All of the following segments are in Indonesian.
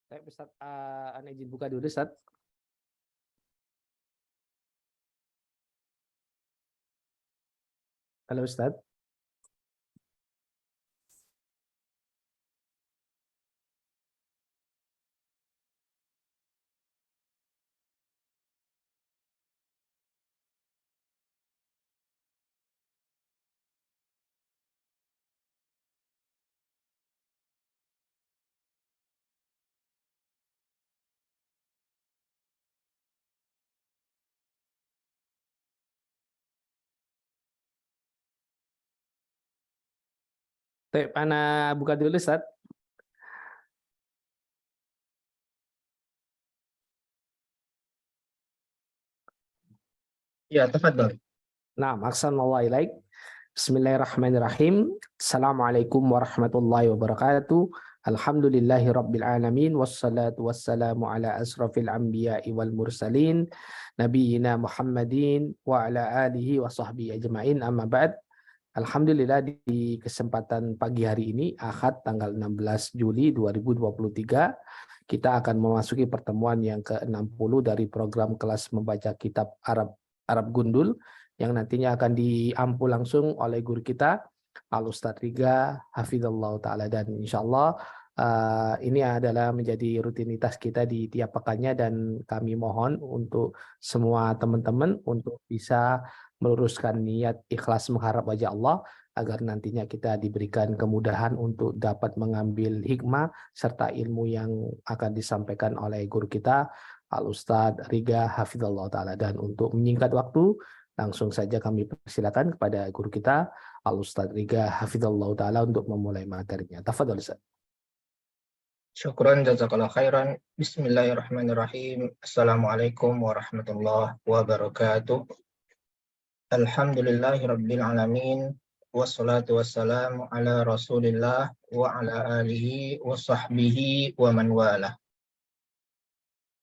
Baik, Ustaz, Ana izin buka dulu, Ustaz. Halo, Ustaz. Baik, Ana buka dulu, Ustaz. Ya, tafadhol. Nah, ahsanallahu ilaik. Bismillahirrahmanirrahim. Assalamualaikum warahmatullahi wabarakatuh. Alhamdulillahi rabbil alamin. Wassalatu wassalamu ala asrafil anbiya'i wal mursalin. Nabiyina Muhammadin wa ala alihi wa sahbihi ajma'in. Amma ba'd. Alhamdulillah di kesempatan pagi hari ini, Ahad tanggal 16 Juli 2023, kita akan memasuki pertemuan yang ke-60 dari program kelas membaca kitab Arab Gundul yang nantinya akan diampu langsung oleh guru kita Al-Ustadz Riga Hafizallahu Ta'ala, dan insya Allah ini adalah menjadi rutinitas kita di tiap pekannya, dan kami mohon untuk semua teman-teman untuk bisa meluruskan niat ikhlas mengharap wajah Allah agar nantinya kita diberikan kemudahan untuk dapat mengambil hikmah serta ilmu yang akan disampaikan oleh guru kita Al-Ustadz Riga Hafizallahu Ta'ala. Dan untuk menyingkat waktu, langsung saja kami persilakan kepada guru kita Al-Ustadz Riga Hafizallahu Ta'ala untuk memulai materinya. Tafadhol, Ustaz. Syukran, jazakallah khairan. Bismillahirrahmanirrahim. Assalamualaikum warahmatullahi wabarakatuh. Alhamdulillahi rabbil alamin. Wassalatu wassalamu ala rasulillah wa ala alihi wa sahbihi wa man wala.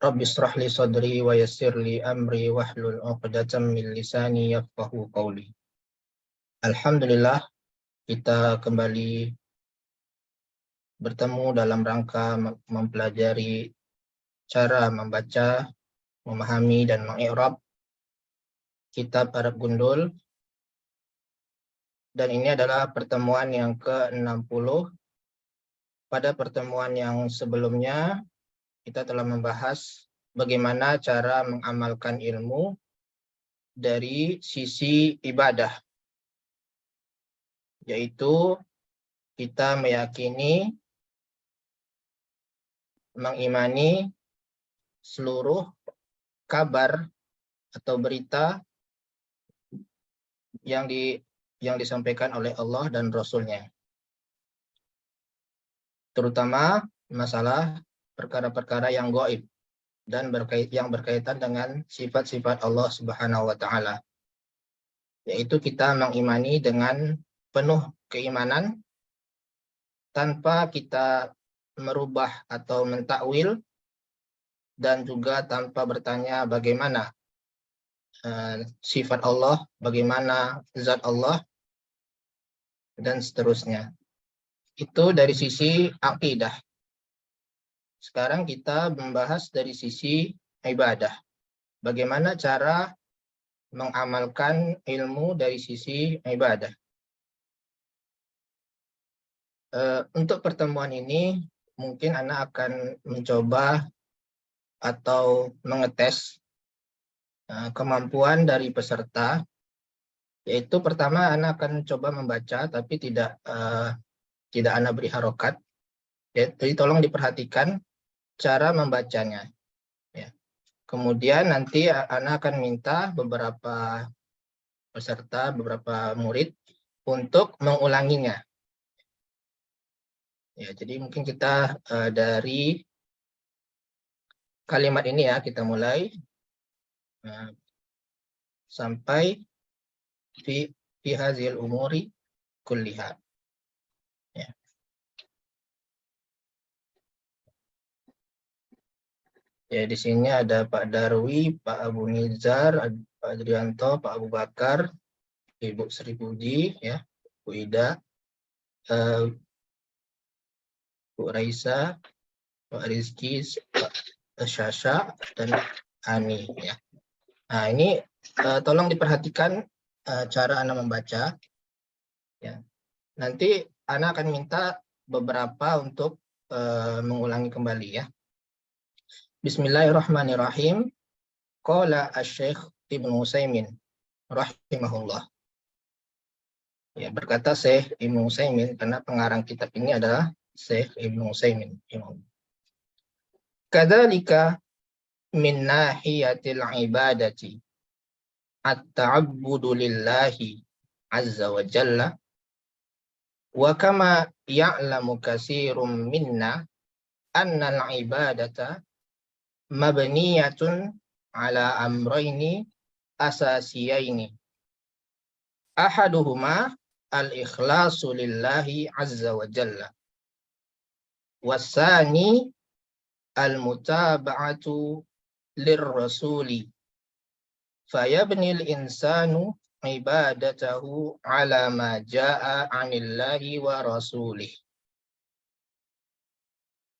Rabbi israh li sadri wa yassir li amri wahlul 'uqdatam min lisani yafqahu qawli. Alhamdulillah, kita kembali bertemu dalam rangka mempelajari cara membaca, memahami, dan mengi'rab kitab Arab Gundul. Dan ini adalah pertemuan yang ke-60. Pada pertemuan yang sebelumnya, kita telah membahas bagaimana cara mengamalkan ilmu dari sisi ibadah, yaitu kita meyakini, mengimani seluruh kabar atau berita yang disampaikan oleh Allah dan Rasul-Nya, terutama masalah perkara-perkara yang gaib dan yang berkaitan dengan sifat-sifat Allah Subhanahu wa Ta'ala, yaitu kita mengimani dengan penuh keimanan tanpa kita merubah atau mentakwil, dan juga tanpa bertanya bagaimana sifat Allah, bagaimana zat Allah, dan seterusnya. Itu dari sisi akidah. Sekarang kita membahas dari sisi ibadah. Bagaimana cara mengamalkan ilmu dari sisi ibadah. Untuk pertemuan ini, mungkin Ana akan mencoba atau mengetes kemampuan dari peserta, yaitu pertama Ana akan coba membaca, tapi tidak Ana beri harokat. Jadi tolong diperhatikan cara membacanya. Ya. Kemudian nanti Ana akan minta beberapa peserta, beberapa murid untuk mengulanginya. Ya, jadi mungkin kita dari kalimat ini ya, kita mulai sampai fi hazil umuri kulliha. Ya. Ya, di sini ada Pak Darwi, Pak Abu Nizar, Pak Adrianto, Pak Abu Bakar, Ibu Sri Puji, ya, Bu Ida, Bu Raisa, Pak Rizky, Pak Syasha, dan Ani ya. Nah, ini tolong diperhatikan cara Anda membaca ya. Nanti Anda akan minta beberapa untuk mengulangi kembali ya. Bismillahirrahmanirrahim. Qala Asy-Syaikh Ibnu Utsaimin rahimahullah. Ya, berkata Syekh Ibnu Utsaimin karena pengarang kitab ini adalah Syekh Ibnu Utsaimin. Kadzalika min nahiyatil ibadati at-ta'abbudu lillahi azza wa jalla wa kama ya'lamu katsirum minna anna al-ibadata mabniyatun ala amrayni asasiyaini. Ahaduhuma al-ikhlasu lillahi azza wa jalla. Wasani al-mutaba'atu lirrasuli. Fayabni al-insanu ibadatahu ala ma ja'a 'anillahi wa rasulih.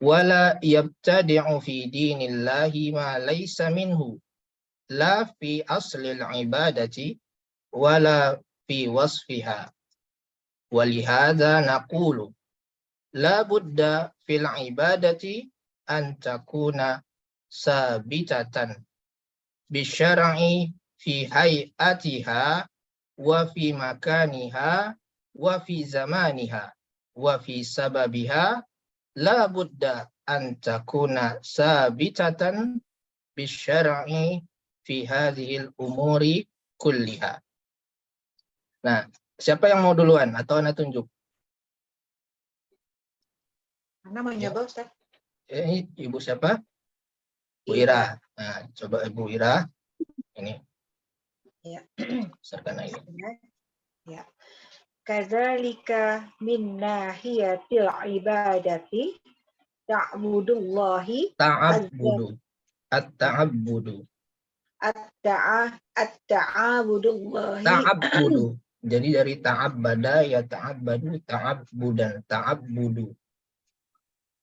Wala yabtadi'u fi dinillahi ma laysa minhu. La fi aslil ibadati wala fi wasfiha. Walihada naqulu la budda fil ibadati an takuna sabitatan bisyar'i fi hayatiha wa fi makaniha wa fi zamaniha wa fi sababiha. La budda an takuna sabitatan bisyar'i fi hadhil umuri kulliha. Nah, siapa yang mau duluan atau Anda tunjuk? Anda mau nyoba, Ustaz? Ini Ibu siapa? Bu Ira. Nah, coba Ibu Ira. Ini. Ya. Serkan aja. Ya. Kadzalika min nahiyatil ibadati ta'budullahi Ta'abbudu. At-ta'abbudu. at-ta'abudullahi Ta'abbudu. Jadi dari ta'abbada ya ta'abbadu ta'abbudan. Ta'abbudu.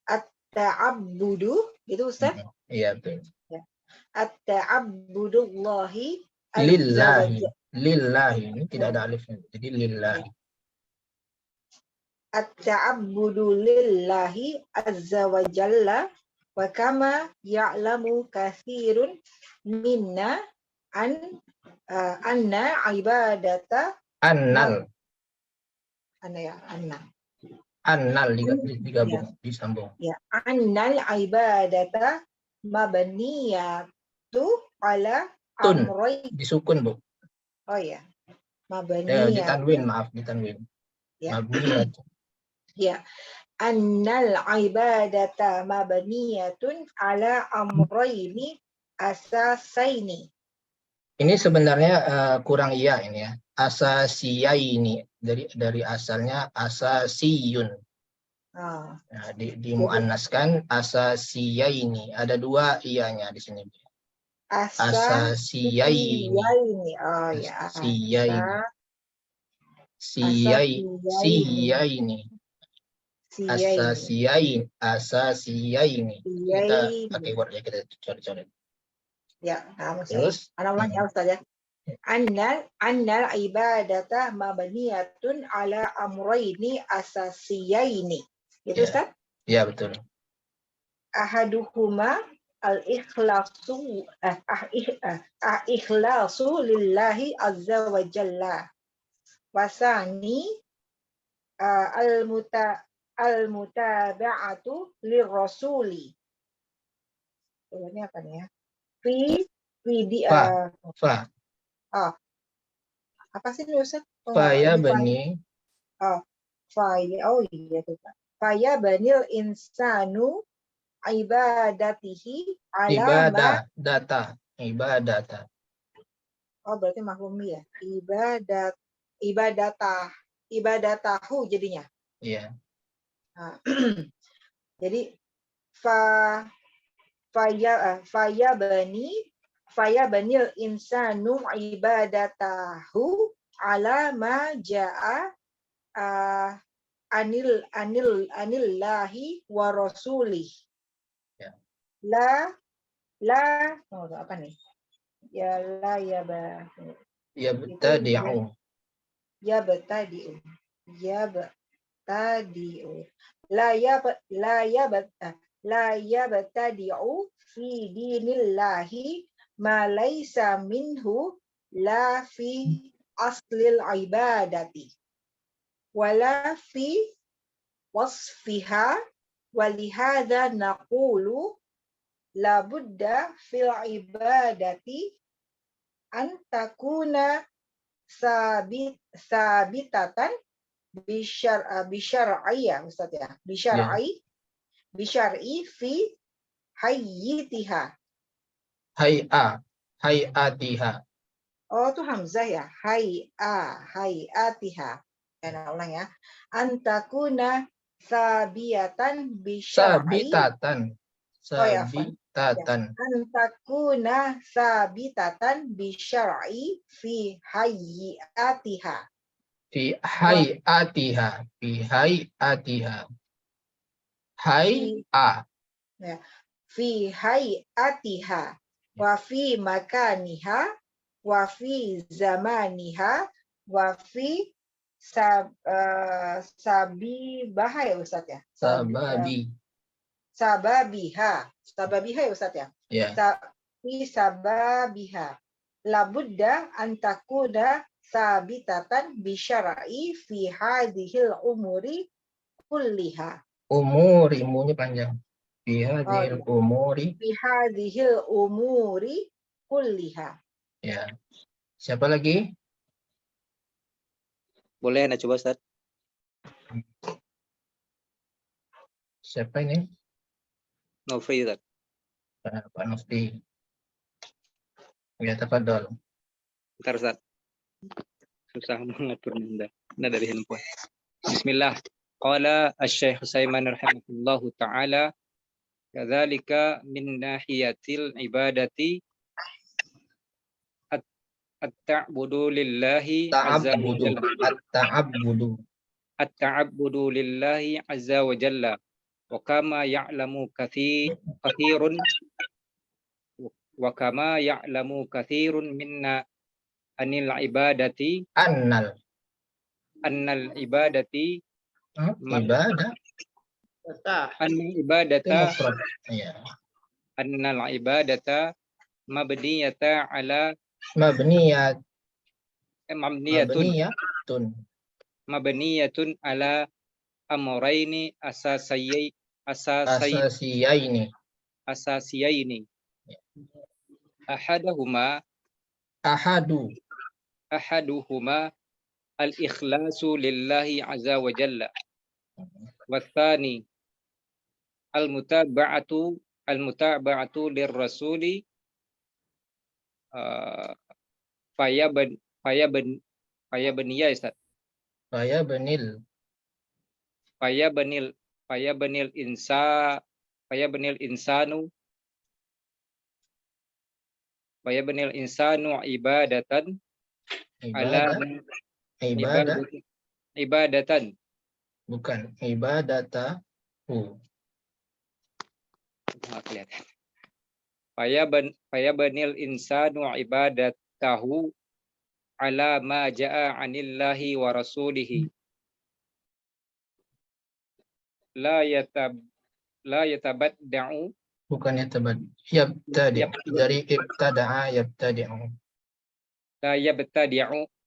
at-ta'abbudu itu Ustaz? Iya betul. Ya. At-ta'abbudullahi Lillahi. Lillahi. Ini tidak ada alifnya. Jadi lillahi. At-ta'abbudu lillahi azza wa jalla wa kama ya'lamu katsirun minna anna ibadata Annal. Annal digabung, disambung. Ya, annal ibadata mabniyatu ala Tun. amroy. Disukun, Bu. Oh ya. Mabniyatu. Ditanwin, maaf, ditanwin. Ya. Mabniyatu. Ya. Annal ibadata mabniyatun ala amrayni asasaini. Ini sebenarnya kurang iya ini ya. Asasiyaini. Dari asalnya asasiyun. Oh. Nah, dimuannaskan asasiyaini. Ada dua iyanya di sini. Asasiyaini. Oh ya. Siyaini. Asasiyaini. Kita pakai word ya, kita coret-coret. Ya, terus anak ya Ustaz ya. Annal ibadata mabniyatun ala amrayni asasiyaini. Itu Ustaz? Ya, betul. Ahaduhuma al-ikhlasu lillahi azza wa jalla. Wasani al-mutaba'atu lirrasuli. Ini apa nih ya? Apa sih Ustaz? Faya bani. Faya banil insanu ibadatihi ibadata. Oh, berarti maklumi ya. Ibadatahu jadinya. Iya. Nah, jadi faya banil insanu ibadatahu ala ma jaa anillahi wa rasulih. apa nih? Ya la ya ba. Yabtadi'u. Ya betadiu. Ya betadiu. La ya betadiu fi dinillahi ma laisa minhu la fi aslil ibadati wala fi wasfiha walihada naqulu la budda fil ibadati an takuna sabitatan bisyar'iyah Ustaz ya. Ya. Bisyar'i fi hayyitiha. Hay'atiha. Oh, itu hamzah ya. Hay'atiha. Ya, ulang ya. Antakuna sabiyatan bisyar'i. Sabitatan. Oh ya, afwan. Ya. Sabitatan. Antakuna sabitatan bisyar'i fi hayyatiha. Fi hay'atiha. Fi hay'atiha. Hay'a. Ya. Fi hay'atiha wa fi makaniha wa fi zamaniha wa fi sabibaha ya Ustaz ya. Sababi. Sababiha ya Ustaz ya. Ya. Fi sababiha. Labudda antakuda sabitatan bisyara'i fi hadhil umuri kulliha. Umuri. Imunya panjang. Fi hadhil umuri. Fi hadhil umuri kulliha. Ya. Siapa lagi? Boleh Anda coba Ustaz? Siapa ini? Nofri Ustaz. Pak Nufti. Ya, tafadhol. Bentar Ustaz. Susah mengaturnya Anda dari handphone. Bismillah. Qala Asy-Syaikh Utsaiman rahimahullahu taala kadzalika min nahiyatil ibadati at-ta'budu lillahi azza wa Ta'abbudu. jalla. At-ta'abbudu. At-ta'abbudu lillahi azza wa jalla. Wa kama ya'lamu katsirun wa kama ya'lamu katsirun minna anil ibadati Annal. annal ibadati Ibadah. annal Itu ibadata mufrad. Ya. annal ibadata mabniyata ala Mabniyat. mabniyatun Mabniyatun. ala amraini Asasiyaini. asasiyaini ahaduhuma al-ikhlasu lillahi azza wa jalla wathani al-mutaba'atu lirrasuli fayabniya Ustaz fayabanil insanu ibadatan ala Ibadah. ibadatan Bukan. Ibadatahu. kelihatan fayabanil insanu ibadatahu ala ma jaa anillahi wa rasulihi la yatabadda'u Bukan yatabad. Yabtadi'. Dari ibtada'a yabtadi'u.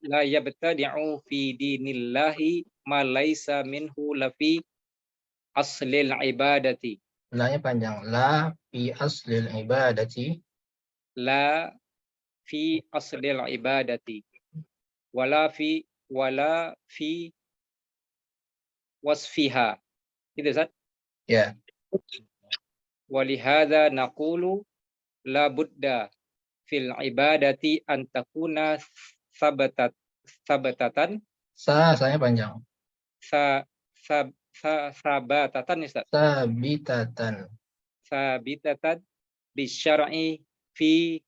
la yabtadi'u fi dinillahi ma laisa minhu lafi aslil ibadati. La-nya panjang. La fi aslil ibadati. La fi aslil ibadati. Wala fi wasfiha. Gitu Ustaz? Ya. Walihada naqulu la budda fil ibadati an takuna sabatatan Sa-nya panjang. sabatatan Ustaz. Sabitatan bisyar'i fi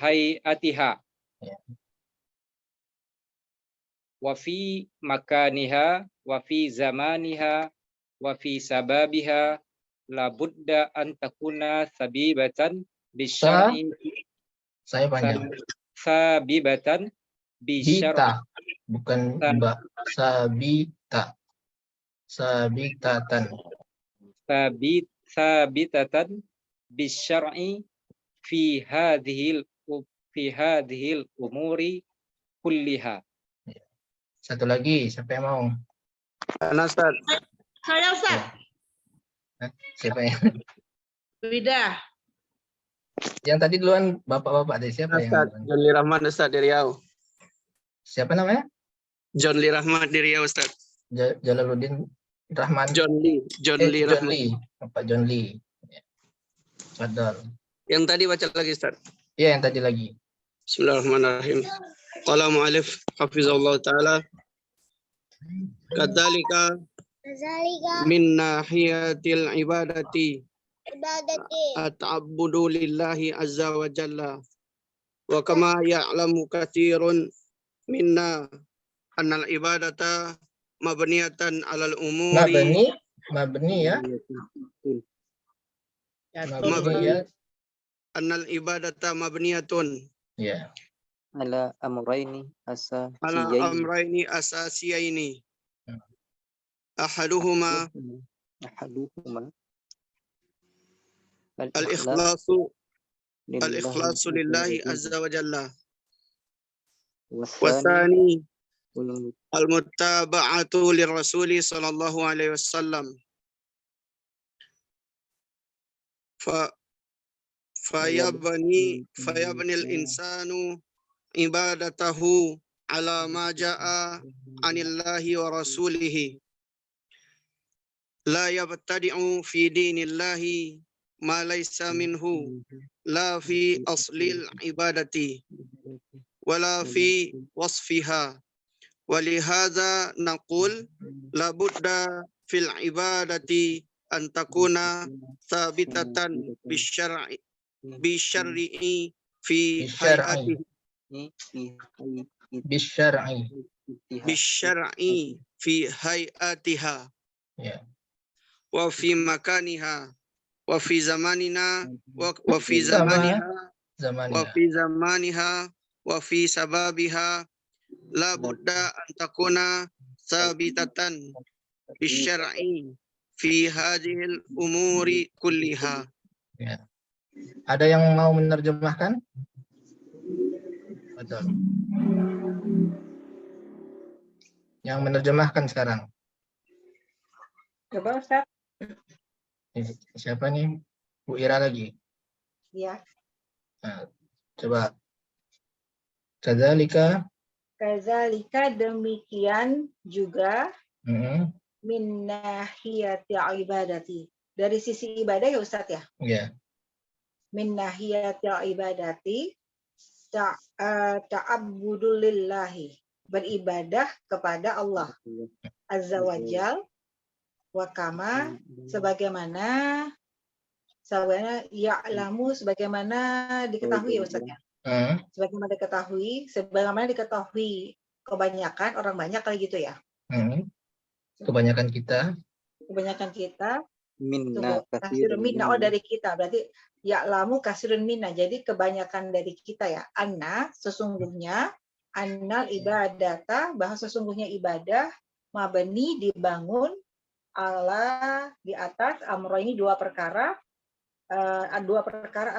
hayatiha. Ya. wa fi makaniha wa fi zamaniha wa fi sababiha la budda an takuna sabibatan bisyar'i Saya panjang. sabibatan bisyar'i Bita, bukan ba. Sabita. Sabitatan. sabitatan bisyar'i fi hadhil umuri kulliha. Satu lagi, siapa yang mau? Ustaz. Saya Ustaz. Siapa yang? Wida. Yang tadi duluan bapak-bapak tadi siapa Ustaz, yang? John Lee Rahmat Ustaz di Riau. Siapa namanya? John Lee Rahmat di Riau Ustaz. Jalaluddin Rahman. John Lee John Rahmat. Lee. Bapak John Lee. Ya. Padahal. Yang tadi baca lagi Ustaz. Iya, yang tadi lagi. Bismillahirrahmanirrahim. Qala mu'alif hafizallahu taala. Kadzalika min nahiyatil ibadati at-ta'abbudu lillahi azza wa jalla. Wa kama ya'lamu katsirun minna annal ibadata mabniyatan 'alal umuri Mabni ya. Mabni ya. annal ibadata mabniyatun Ya. Ala amrayni ala amrayni asasiyaini ahaduhuma al-ikhlasu lillahi azza wa jalla wasani al-muttaba'atu lirrasuli sallallahu alaihi wasallam fayabni al-insanu ibadatahu ala ma jaa anillahi wa rasulihi la yabtadi'u fi dinillahi ma laysa minhu la fi aslil ibadati wala fi wasfiha walihadza naqul la budda fil ibadati an takuna sabitatan bisyar'i fi hayati bisyar'i fi hayatiha Ya. wa fi makaniha wa fi zamanina wa fi zamaniha wa fi sababiha la budda an takuna sabitatan bisyar'i fi hadhil umuri kulliha. Ya. Ada yang mau menerjemahkan? Betul. Yang menerjemahkan sekarang. Coba Ustaz. Siapa nih? Bu Ira lagi. Ya. Nah, coba. Kadzalika Demikian juga mm-hmm. min nahiyati ibadati. Dari sisi ibadah ya Ustaz ya. Ya. Min nahiyati ibadati ta'abbudu lillahi. Beribadah kepada Allah Azza wa Jal wa kama sebagaimana ya'lamu sebagaimana diketahui ya Ustaz ya. Sebagaimana diketahui kebanyakan orang banyak kali gitu ya. Kebanyakan kita kasirun minna dari kita berarti ya'lamu kasirun minna jadi kebanyakan dari kita ya. Anna sesungguhnya annal ibadata bahwa sesungguhnya ibadah mabni dibangun ala di atas amro ini dua perkara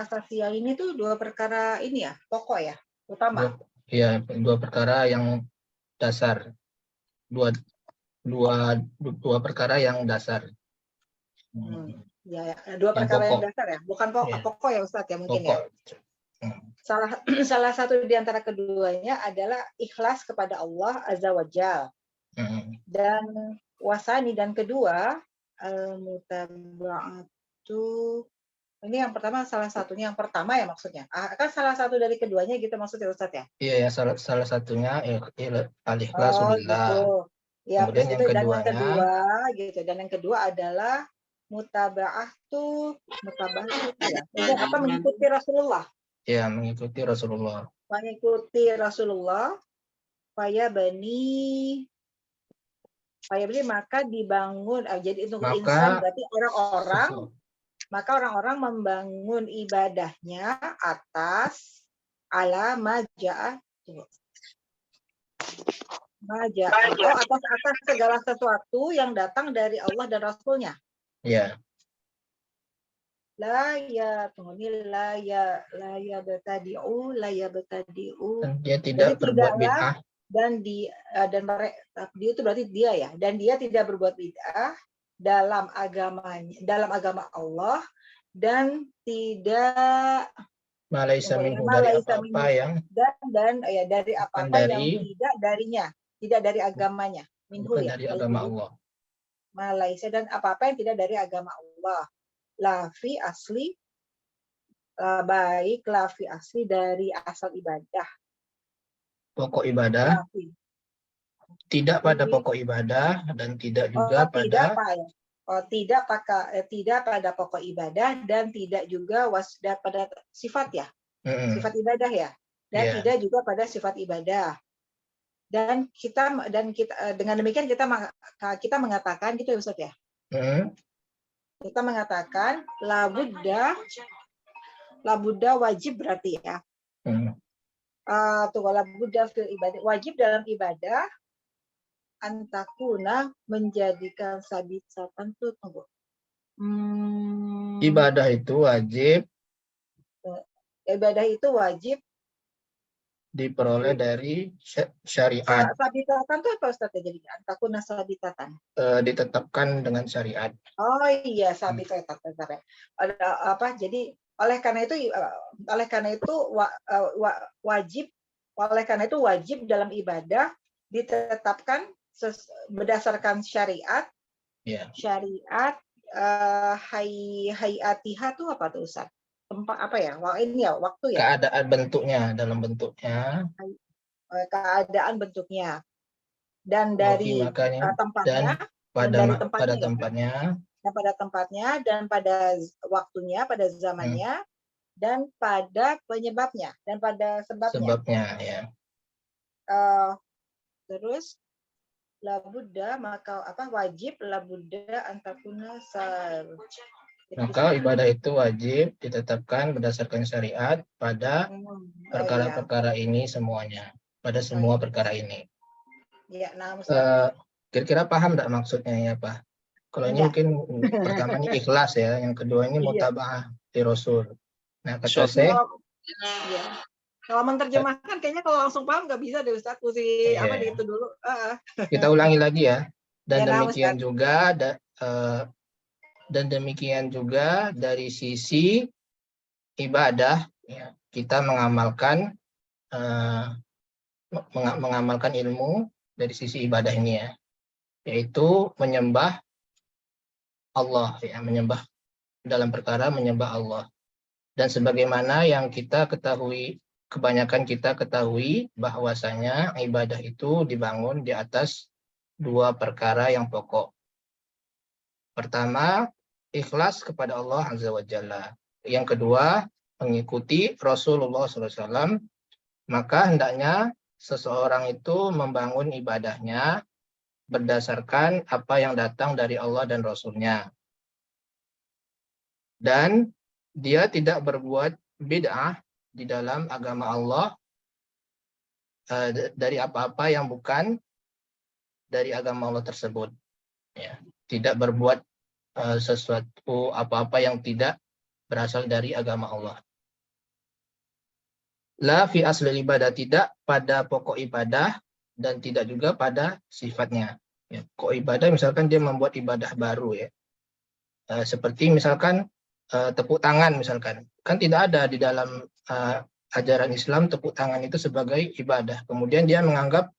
asasiyah ini tuh dua perkara ini ya pokok ya utama. Iya, dua perkara yang dasar. Dua perkara yang dasar. Ya, dua perkara yang dasar ya, bukan pokok ya Ustadz ya mungkin pokok. Ya. Salah satu di antara keduanya adalah ikhlas kepada Allah Azza wa Jal. Dan wasani dan kedua mutaba'atu ini yang pertama salah satunya yang pertama ya maksudnya. Kan salah satu dari keduanya gitu maksudnya Ustadz ya? Iya ya salah satunya al-ikhlasulillah. Gitu. Ya, kemudian yang dan yang kedua adalah mutaba'atu ya. Apa mengikuti Rasulullah? Ya, mengikuti Rasulullah. Mengikuti Rasulullah Fayabni maka dibangun. Jadi untuk Maka insan berarti orang-orang, sesu- maka orang-orang membangun ibadahnya atas ala maja'a atas segala sesuatu yang datang dari Allah dan Rasulnya. ya, Tunggu ini la ya betadi'u. dan dia Jadi tidak berbuat tidaklah bid'ah. dan dia itu berarti dia ya, dan dia tidak berbuat bid'ah dalam agama Allah, dan tidak Malaisa minhu, dari apa-apa yang dan ya dari bukan apa-apa yang dari, tidak darinya, tidak dari agamanya. Minhu bukan ya, dari agama Allah. Malaysia, dan apa-apa yang tidak dari agama Allah. Lafi asli, baik lafi asli dari asal ibadah. Pokok ibadah, Lafi. tidak pada pokok ibadah, dan tidak juga pada tidak pada pokok ibadah, dan tidak juga pada sifat ya, sifat ibadah ya, dan Iya. tidak juga pada sifat ibadah. Dan kita dengan demikian kita mengatakan gitu ya Ustaz ya. Kita mengatakan la Buddha wajib berarti ya. La Buddha fil ibadah, wajib dalam ibadah antakuna menjadikan sabitsatan tuh tunggu. Ibadah itu wajib Ibadah itu wajib diperoleh dari syariat, sabitatan tuh apa Ustaz ya, jadi antakuna sabitatan. ditetapkan dengan syariat. Oh iya, sabitatan. Ada apa? Jadi oleh karena itu wajib dalam ibadah ditetapkan berdasarkan syariat. Ya. Syariat hayatiha tuh apa tuh Ustaz? Tempat apa ya? Ini ya waktu ya. Keadaan bentuknya, dalam bentuknya. Keadaan bentuknya. Dan dari tempatnya. Dan pada tempatnya. Dan pada tempatnya, dan pada waktunya, pada zamannya, dan pada penyebabnya, dan pada sebabnya. Ya. Terus la Buddha, maka wajib la Buddha antakuna Maka ibadah itu wajib ditetapkan berdasarkan syariat pada perkara-perkara ini semuanya, pada semua perkara ini. Ya, nah, kira-kira paham enggak maksudnya ya, Pak? Kalau ini mungkin pertama ini ikhlas ya, yang kedua ini mutaba'ah di Rasul. Nah, kata saya, kalau menerjemahkan kayaknya kalau langsung paham nggak bisa deh Ustaz, itu dulu. Kita ulangi lagi ya. Dan demikian juga dari sisi ibadah ya, kita mengamalkan ilmu dari sisi ibadah ini ya, yaitu menyembah Allah ya, menyembah dalam perkara menyembah Allah. Dan sebagaimana yang kita ketahui, kebanyakan kita ketahui bahwasanya ibadah itu dibangun di atas dua perkara yang pokok. Pertama, ikhlas kepada Allah Azza wa Jalla. Yang kedua, mengikuti Rasulullah SAW. Maka hendaknya seseorang itu membangun ibadahnya berdasarkan apa yang datang dari Allah dan Rasulnya. Dan dia tidak berbuat bid'ah di dalam agama Allah dari apa-apa yang bukan dari agama Allah tersebut. Ya, tidak berbuat sesuatu apa-apa yang tidak berasal dari agama Allah. La fi asli ibadah, tidak pada pokok ibadah dan tidak juga pada sifatnya. Ya, pokok ibadah misalkan dia membuat ibadah baru ya. Seperti misalkan tepuk tangan misalkan. Kan tidak ada di dalam ajaran Islam tepuk tangan itu sebagai ibadah. Kemudian dia menganggap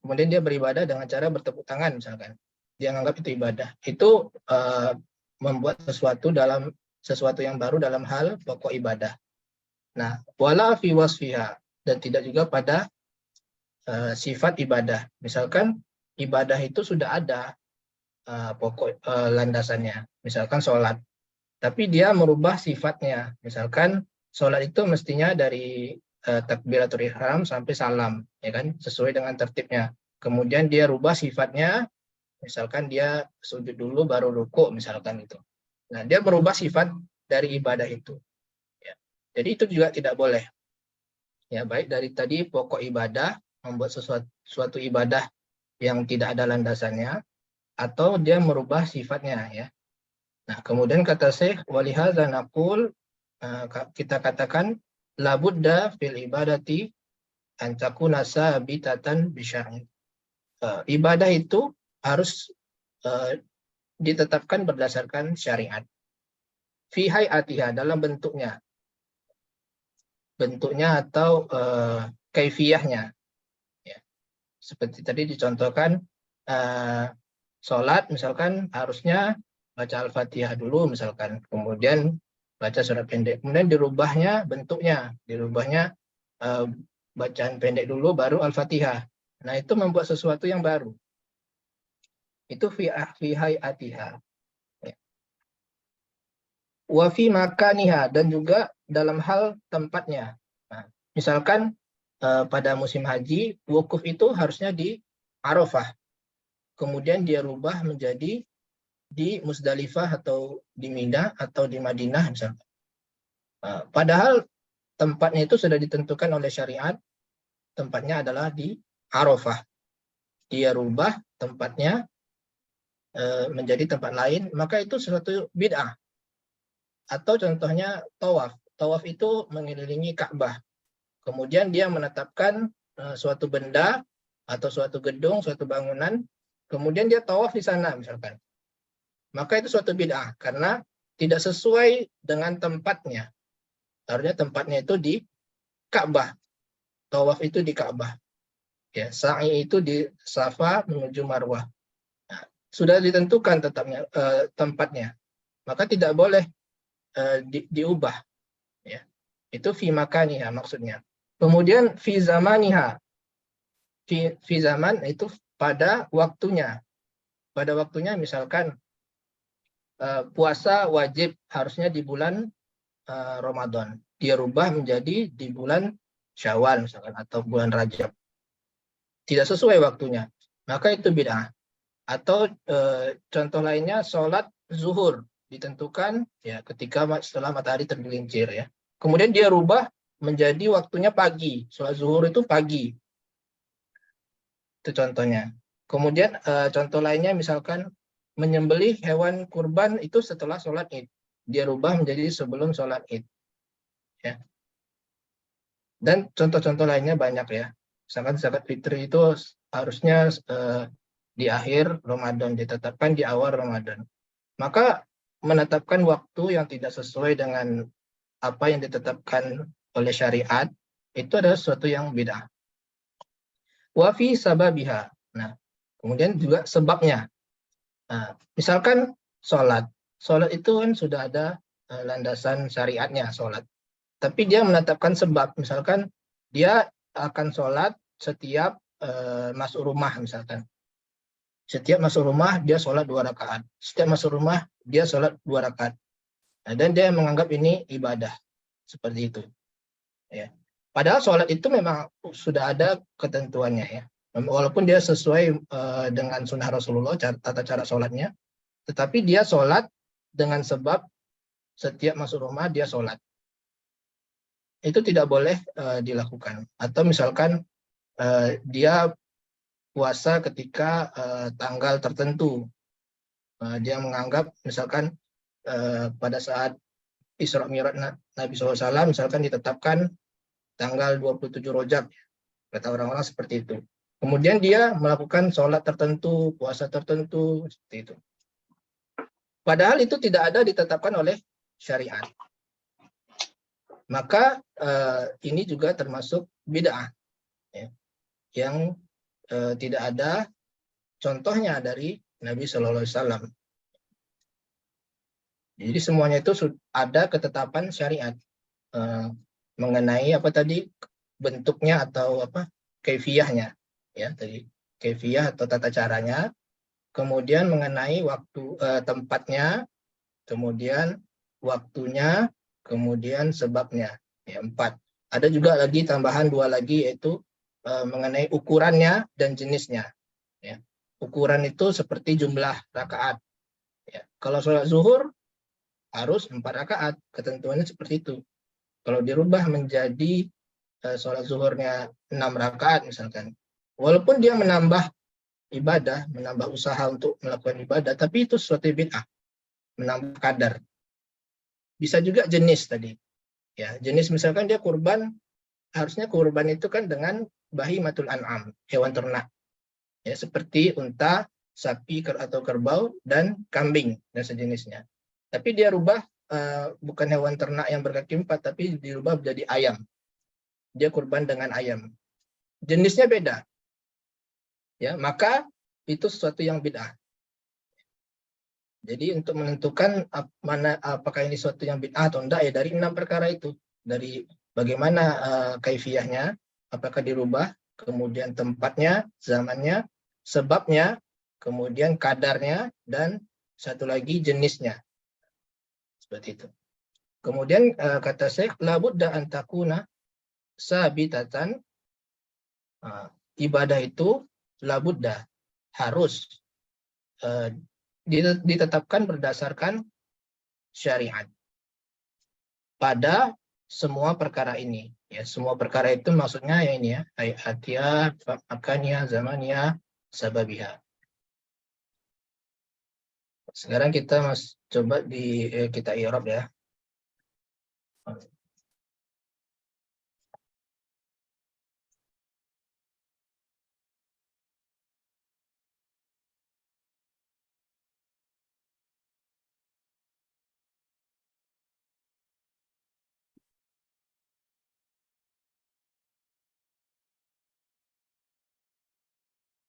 kemudian dia beribadah dengan cara bertepuk tangan misalkan. Dia menganggap itu ibadah. Itu membuat sesuatu yang baru dalam hal pokok ibadah. Nah, wala fi wasfiha, dan tidak juga pada sifat ibadah. Misalkan ibadah itu sudah ada pokok landasannya. Misalkan sholat. Tapi dia merubah sifatnya. Misalkan sholat itu mestinya dari takbiratul ihram sampai salam, ya kan, sesuai dengan tertibnya. Kemudian dia rubah sifatnya, misalkan dia sujud dulu baru ruku, misalkan itu. Nah, dia berubah sifat dari ibadah itu. Ya. Jadi itu juga tidak boleh. Ya, baik dari tadi pokok ibadah, membuat suatu ibadah yang tidak ada landasannya, atau dia merubah sifatnya, ya. Nah, kemudian kata Syekh, walihadza naqul, kita katakan labudda fil ibadati an takuna sabitatan bisyar'i. Ibadah itu harus ditetapkan berdasarkan syariat. Fi hayatiha, dalam bentuknya atau kaifiyahnya. Ya. Seperti tadi dicontohkan, sholat misalkan harusnya baca Al-Fatihah dulu misalkan, kemudian baca surat pendek, kemudian dirubahnya bentuknya, dirubahnya bacaan pendek dulu baru Al-Fatihah. Nah, itu membuat sesuatu yang baru. Itu fi hayatiha. Wa fi makaniha, dan juga dalam hal tempatnya. Nah, misalkan pada musim haji, wukuf itu harusnya di Arafah. Kemudian dia rubah menjadi di Musdalifah atau di Mina atau di Madinah misalkan. Padahal tempatnya itu sudah ditentukan oleh syariat, tempatnya adalah di Arafah. Dia rubah tempatnya menjadi tempat lain, maka itu sesuatu bid'ah. Atau contohnya tawaf. Tawaf itu mengelilingi Ka'bah. Kemudian dia menetapkan suatu benda atau suatu gedung, suatu bangunan, kemudian dia tawaf di sana misalkan. Maka itu suatu bid'ah karena tidak sesuai dengan tempatnya. Harusnya tempatnya itu di Ka'bah. Tawaf itu di Ka'bah. Ya, sa'i itu di Safa menuju Marwah. Nah, sudah ditentukan tempatnya. Maka tidak boleh diubah, ya. Itu fi makaniha maksudnya. Kemudian fi zamaniha, fi zaman itu pada waktunya. Pada waktunya misalkan puasa wajib harusnya di bulan Ramadan, dia rubah menjadi di bulan Syawal misalkan atau bulan Rajab. Tidak sesuai waktunya, maka itu bid'ah. Atau contoh lainnya, sholat zuhur ditentukan ya ketika setelah matahari tergelincir, ya. Kemudian dia rubah menjadi waktunya pagi. Sholat zuhur itu pagi. Itu contohnya. Kemudian contoh lainnya misalkan menyembelih hewan kurban itu setelah sholat Id. Dia rubah menjadi sebelum sholat Id. Ya. Dan contoh-contoh lainnya banyak, ya. Misalkan zakat fitri itu harusnya di akhir Ramadan, ditetapkan di awal Ramadan. Maka menetapkan waktu yang tidak sesuai dengan apa yang ditetapkan oleh syariat itu adalah sesuatu yang bid'ah. Wa fi sababiha. Nah, kemudian juga sebabnya. Nah, misalkan sholat itu kan sudah ada landasan syariatnya sholat. Tapi dia menetapkan sebab, misalkan dia akan sholat setiap masuk rumah misalkan. Setiap masuk rumah dia sholat 2 rakaat. Setiap masuk rumah dia sholat 2 rakaat. Nah, dan dia menganggap ini ibadah. Seperti itu. Ya. Padahal sholat itu memang sudah ada ketentuannya, ya. Walaupun dia sesuai dengan sunnah Rasulullah, tata cara sholatnya. Tetapi dia sholat dengan sebab setiap masuk rumah dia sholat. Itu tidak boleh dilakukan. Atau misalkan dia puasa ketika tanggal tertentu. Dia menganggap misalkan pada saat Isra Mi'raj Nabi SAW misalkan ditetapkan tanggal 27 Rajab. Kata orang-orang seperti itu. Kemudian dia melakukan sholat tertentu, puasa tertentu, seperti itu. Padahal itu tidak ada ditetapkan oleh syariat. Maka ini juga termasuk bid'ah, ya, yang tidak ada contohnya dari Nabi Shallallahu Alaihi Wasallam. Jadi semuanya itu ada ketetapan syariat mengenai apa tadi bentuknya atau apa kaifiyahnya, ya tadi kaifiyah atau tata caranya, kemudian mengenai waktu tempatnya, kemudian waktunya, kemudian sebabnya, ya 4. Ada juga lagi tambahan 2 lagi, yaitu mengenai ukurannya dan jenisnya. Ya. Ukuran itu seperti jumlah rakaat. Ya. Kalau sholat zuhur harus 4 rakaat, ketentuannya seperti itu. Kalau dirubah menjadi sholat zuhurnya 6 rakaat misalkan, walaupun dia menambah ibadah, menambah usaha untuk melakukan ibadah, tapi itu suatu bid'ah, menambah kadar. Bisa juga jenis tadi. Ya, jenis misalkan dia kurban, harusnya kurban itu kan dengan bahimatul an'am, hewan ternak. Ya, seperti unta, sapi atau kerbau, dan kambing dan sejenisnya. Tapi dia rubah bukan hewan ternak yang berkaki 4, tapi dirubah menjadi ayam. Dia kurban dengan ayam. Jenisnya beda. Ya, maka itu sesuatu yang bid'ah. Jadi untuk menentukan apakah ini sesuatu yang bid'ah atau enggak, ya dari 6 perkara itu. Dari bagaimana kaifiyahnya, apakah dirubah, kemudian tempatnya, zamannya, sebabnya, kemudian kadarnya, dan satu lagi jenisnya. Seperti itu. Kemudian kata Syekh, labudda an takuna sabitatan, ibadah itu labudda, harus ditetapkan berdasarkan syariat pada semua perkara ini. Ya, semua perkara itu maksudnya ya ini ya, hayatiyah, makaniyah, zamaniyah, sababiyah. Sekarang kita coba kita i'rab ya.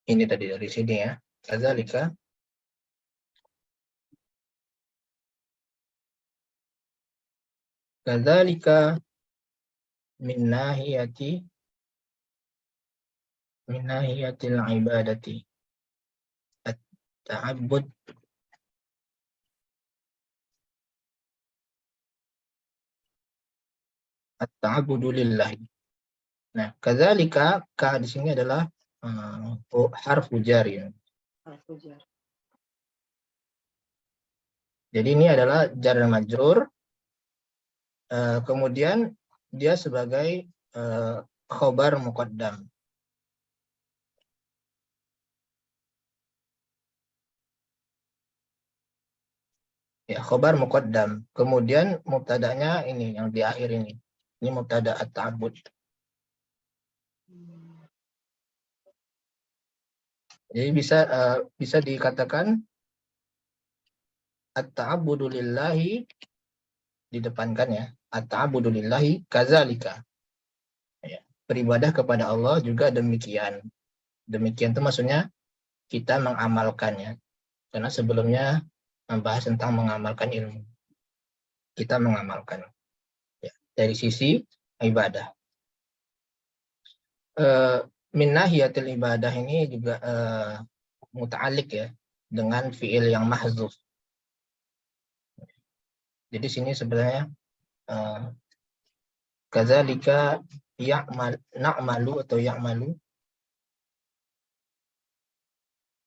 Ini tadi dari sini ya. Kadzalika min nahiyatil ibadati at-ta'abbud at-ta'abbudu lillahi. Nah, kadzalika ka di sini adalah harfu jar ya. Jadi ini adalah jar dan majrur. Kemudian dia sebagai khobar muqaddam. Ya, khobar muqaddam. Kemudian mubtada'nya ini yang di akhir ini. Ini mubtada at-ta'abbud. Jadi bisa dikatakan at-ta'abbudu lillahi didepankan ya. At-ta'abbudu lillahi kadzalika. Ya, beribadah kepada Allah juga demikian. Demikian itu maksudnya kita mengamalkannya. Karena sebelumnya membahas tentang mengamalkan ilmu. Kita mengamalkan. Ya, dari sisi ibadah. Min nahiyatil ibadah ini juga muta'alliq ya dengan fi'il yang mahzuf. Jadi sini sebenarnya kadzalika na'malu atau ya'malu,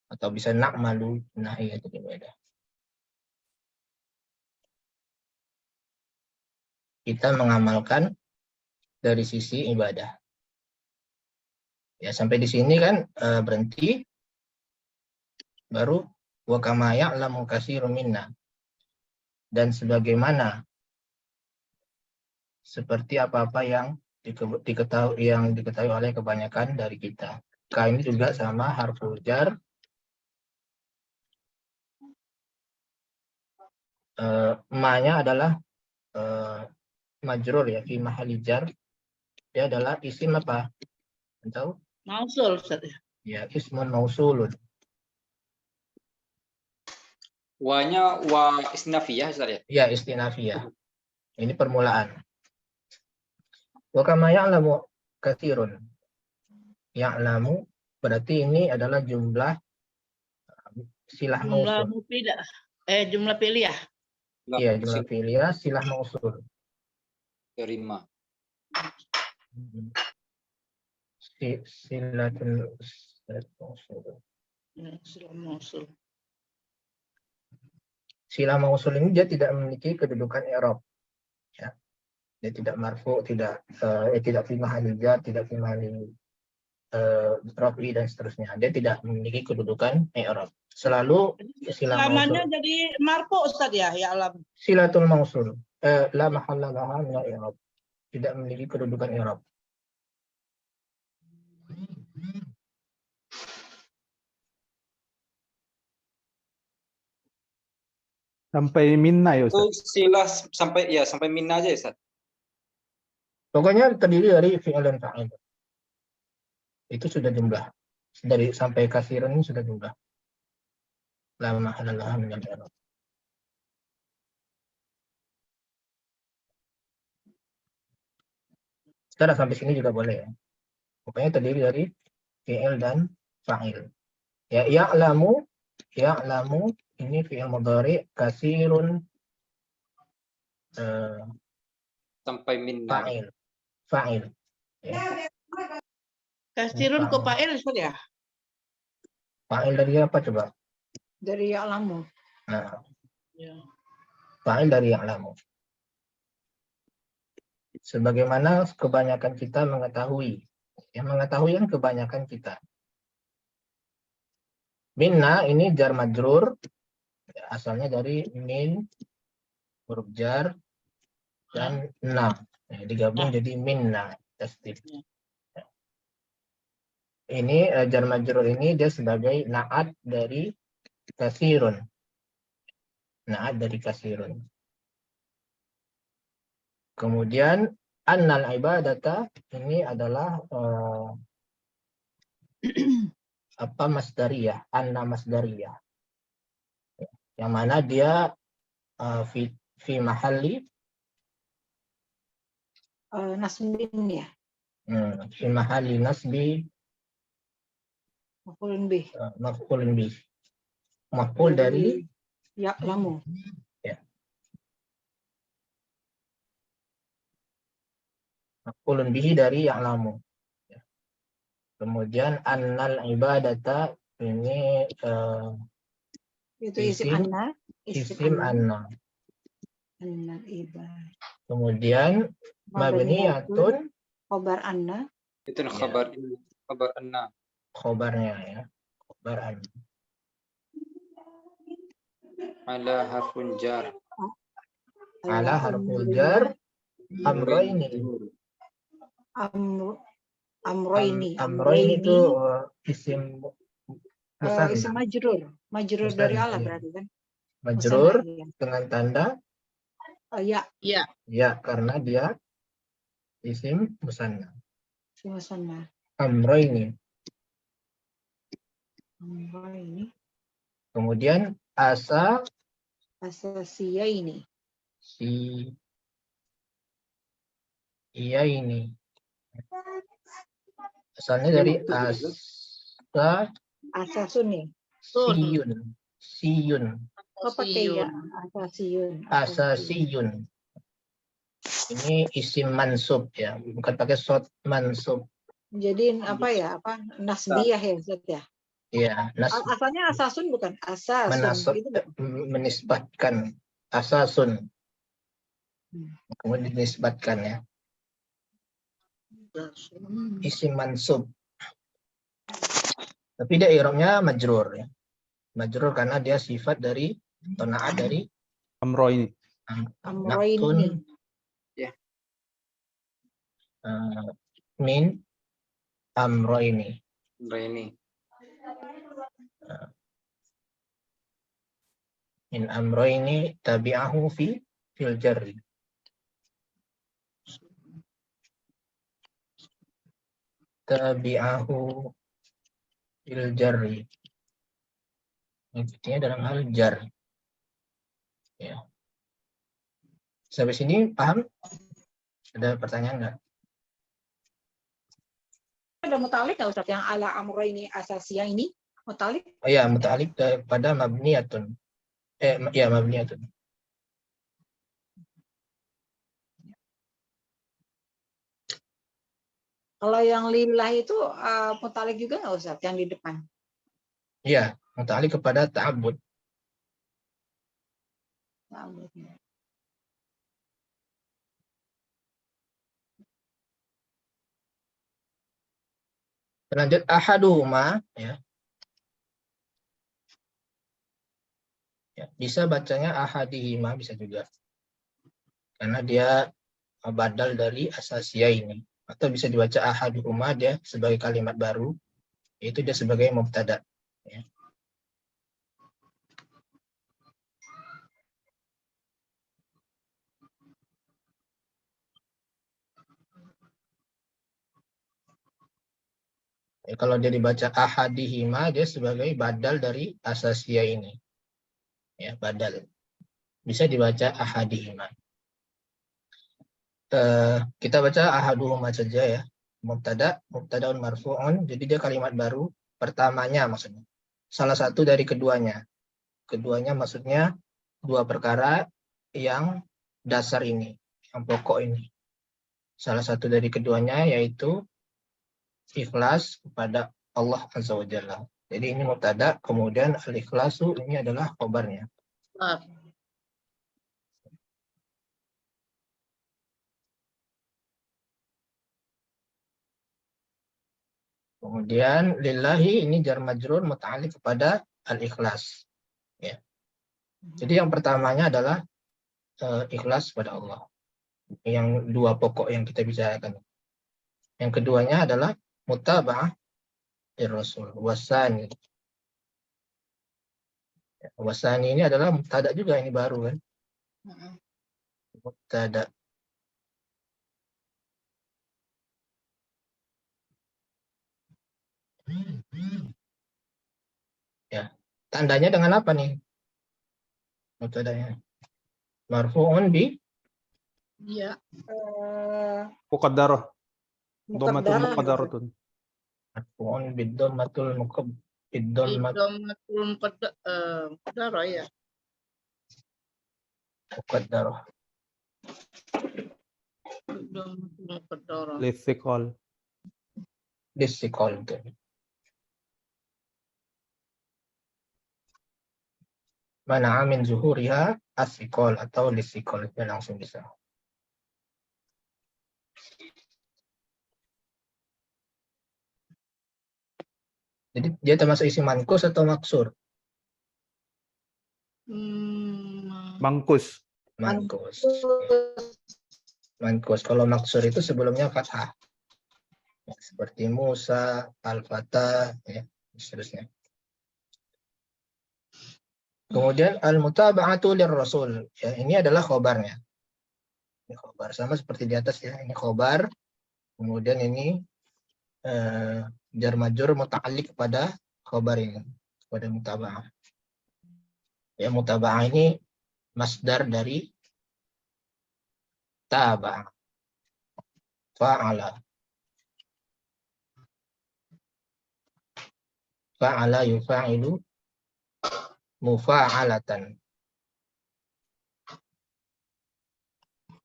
atau bisa na'malu nahiyatil ibadah. Kita mengamalkan dari sisi ibadah. Ya, sampai di sini kan berhenti, baru wa kama ya'lamu katsirun minna, dan sebagaimana seperti apa-apa yang diketahui oleh kebanyakan dari kita. Ka ini juga sama harfu jar, ma-nya adalah majrur ya, fi mahalli jar. Dia adalah isim apa? Tahu? Mausul, Ustaz. Ya, ismun mausulun. Wa-nya wa istinafiyah Ustaz ya? Ya, istinafiyah. Ini permulaan. Wa kama ya'lamu katsirun. Ya'lamu berarti ini adalah jumlah silah Jumlah mausul. mufidah. Jumlah piliyah. Iya, jumlah fi'liyah silah mausul. Terima. Silatul Ya, sila mausul. sila mausul ini dia tidak memiliki kedudukan i'rab. Ya. Dia tidak marfu, tidak fi mahali jar, tidak fi mahali raf'i dan seterusnya. Dia tidak memiliki kedudukan i'rab. Selalu sila Lamanya mausul. jadi marfu Ustaz ya, ya alam. Silatul mausul la mahalla laha min al-i'rab. Tidak memiliki kedudukan i'rab. Sampai minna ya Itu Ustaz. sila sampai minna aja ya, Ustaz. Pokoknya terdiri dari fi'il dan fa'il. Itu sudah jumlah. Dari sampai kasiran ini sudah jumlah. La mahalla laha min al-i'rab. Sekarang sampai sini juga boleh ya. Pokoknya terdiri dari fi'il dan fa'il. Ya, ya'lamu ini fi'il mudhari kasirun Sampai minna. fa'il. Ya. Kasirun ke fa'il Ustaz ya. Fa'il dari apa coba? Dari ya'lamu. Nah, Ya. fa'il dari ya'lamu. Sebagaimana kebanyakan kita mengetahui. Yang mengetahui kan kebanyakan kita. Minna ini jar majrur. Asalnya dari min, huruf jar, dan na. Digabung jadi minna. Tasdid. Ini jar majrur ini dia sebagai na'at dari kasirun. Na'at dari kasirun. Kemudian annal ibadata ini adalah masdariyah, anna masdariyah. Yang mana dia fi mahalli Nasbin ya. fi mahalli nasbi Maf'ulun bih. maf'ulun bih. Maf'ul dari ya'lamu. maf'ulun bihi dari ya'lamu. Kemudian annal ibadata ini Itu isim anna. isim anna. Annal ibadah. Kemudian mabniyatun Khobar anna. Itu Ya. khabar anna. khobarnya ya. Khobar anna. Ala harfun jar. Ala harful jar amroini. Amroini. Amroini itu isim musanna. Isim majrur. Majrur Musanna, dari Allah iya. berarti kan. Majrur Musanna, iya. dengan tanda Ya, Ya. ya karena dia isim musanna. isim musanna. Amroini. Amroini. Kemudian Asasiyah ini. Iya ini. Asalnya dari Asasun nih. siyun. Kok pakai ya? Asasiyun. Asasiyun. Ini isim mansub ya, bukan pakai short mansub. Jadi apa ya? Nasbiyah ya, Ustaz ya. Ya, Asalnya asasun bukan asasun. menasab, Gitu bukan? menisbatkan asasun. Kemudian dinisbatkan ya. Isim mansub. Tapi dia i'rabnya majrur ya. Majrur karena dia sifat dari tonaat dari Amroini. Amroini. Ya. Min amroini. Ini. Min amroini tabi'ahu fil jarri. Tabi'ahu fil jarri. Intinya dalam hal jar. Ya. Sampai sini paham? Ada pertanyaan nggak? Ada mutalik nggak Ustaz yang ala amroini asasiyah ini? Mutalik? Oh ya, muta'alliq pada mabniyatun. Ya mabniyatun. Kalau yang lillah itu mutalik juga nggak Ustaz yang di depan? Iya, muta'alliq kepada ta'abbud. Lanjut ahaduhuma ya. Ya, bisa bacanya ahadihima bisa juga. Karena dia badal dari asasia ini. Atau bisa dibaca ahaduhuma dia sebagai kalimat baru, yaitu dia sebagai mubtada. Ya. Ya, kalau dia dibaca ahadihima dia sebagai badal dari asasia ini. Ya, badal. Bisa dibaca ahadihima. Kita baca ahaduhuma saja ya. Mubtadaun marfu'un, jadi dia kalimat baru pertamanya maksudnya. Salah satu dari keduanya. Keduanya maksudnya dua perkara yang dasar ini, yang pokok ini. Salah satu dari keduanya yaitu ikhlas kepada Allah Azza wa Jalla. Jadi ini mubtada, kemudian al-ikhlasu ini adalah khabarnya. Kemudian lillahi ini jar majrur muta'alliq kepada al-ikhlas. Ya. Jadi yang pertamanya adalah ikhlas kepada Allah. Yang dua pokok yang kita bicarakan. Yang keduanya adalah mutaba'ah Rasul. Wasani. Wasani ini adalah mubtada juga, ini baru kan. Mubtada. Ya. Tandanya dengan apa nih? Mubtadanya. Marfu'un bi Iya. Muqaddarah. Dhammatul muqaddaratun. marfu'un bid-dhammatul bid-dhammatul Muqaddarah ya. muqaddarah. Muqaddarah. Lithiqal. Disikol. Mana min zuhuriha asikol atau lisikol, itu langsung bisa. Jadi dia termasuk isim mankus atau maksur? Mangkus. Mankus. Mankus. Kalau maksur itu sebelumnya fathah. Ya, seperti Musa, Al-Fatah, ya, seterusnya. Kemudian al-mutaba'atu lirrasul. Ya, ini adalah khobarnya. Ini khobar sama seperti di atas ya. Ini khobar. Kemudian ini jar majrur muta'alliq kepada khobar ini, kepada mutaba'ah. Ya, mutaba'ah ini masdar dari taba'a. Fa'ala. Fa'ala yufa'ilu mufa'alatan.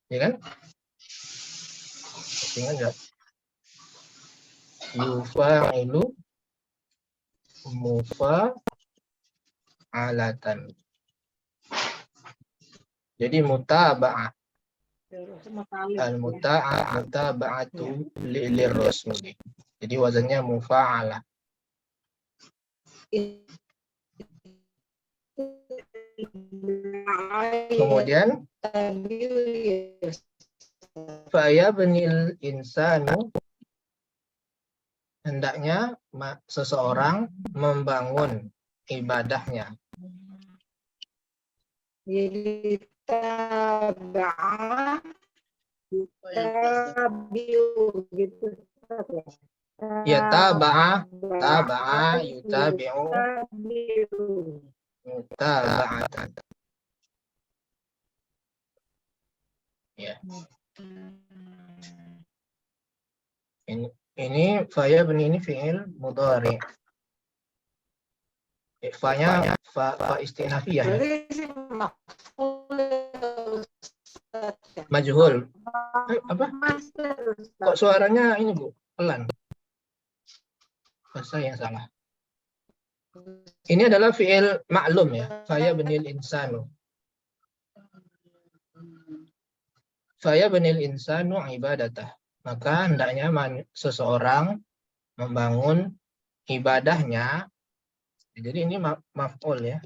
Ya kan? Ingat enggak? Yufa'ilu mufa'alatan. Jadi mutaba'ah. Al-mutaba'atu lirrasuli. Jadi wazannya mufa'alah. Kemudian fayabnil insanu, hendaknya seseorang membangun ibadahnya. Jadi taba'a tabi'u gitu. Ya taba'a yutabi'u mutaba'atan. Ya. Ini fayabni ini fi'il mudhari. Fa-nya fa istinafiyah. Majhul. Apa? Kok suaranya ini Bu? pelan. Bahasa yang salah. Ini adalah fi'il maklum ya. Faya benil insanu. Faya benil insanu ibadatah. Maka hendaknya seseorang membangun ibadahnya. Jadi ini maf'ul ya.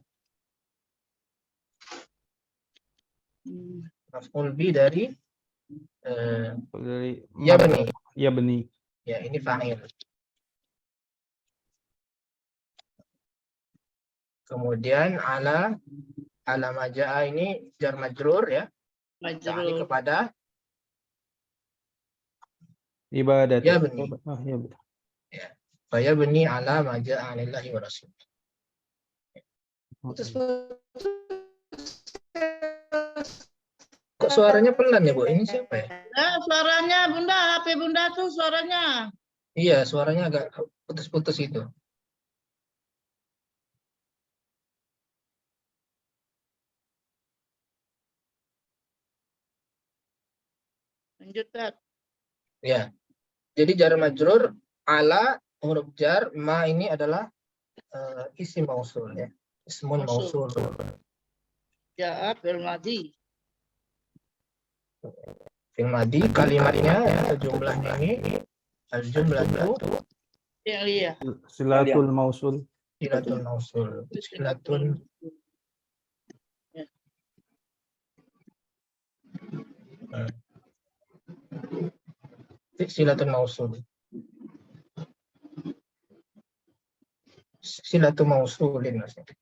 Maf'ul bi dari Dari ya beni. ya beni. Ya, ini fa'il. Kemudian ala maja'a ini jar majrur ya. Ta'alliq Majrur. kepada Ibadat. ya beni. Ah, ya betul. Faya beni ala maja'a anillahi wa rasul. Kok suaranya pelan ya, Bu? Ini siapa ya? Suaranya Bunda, HP Bunda tuh suaranya. Iya, suaranya agak putus-putus itu. Lanjut, Tat. Ya. Jadi jar majrur ala huruf jar, ma ini adalah isim mausul ya. Ismun Mausul. mausul. Ya, fi'il madhi. Fil madi kalimatnya ya, jumlahnya ini al-jumlatu Fi'liyah. Silatul mausul. silatul mausul. Silatun silatul mausul. Silatul mausulin maksudnya.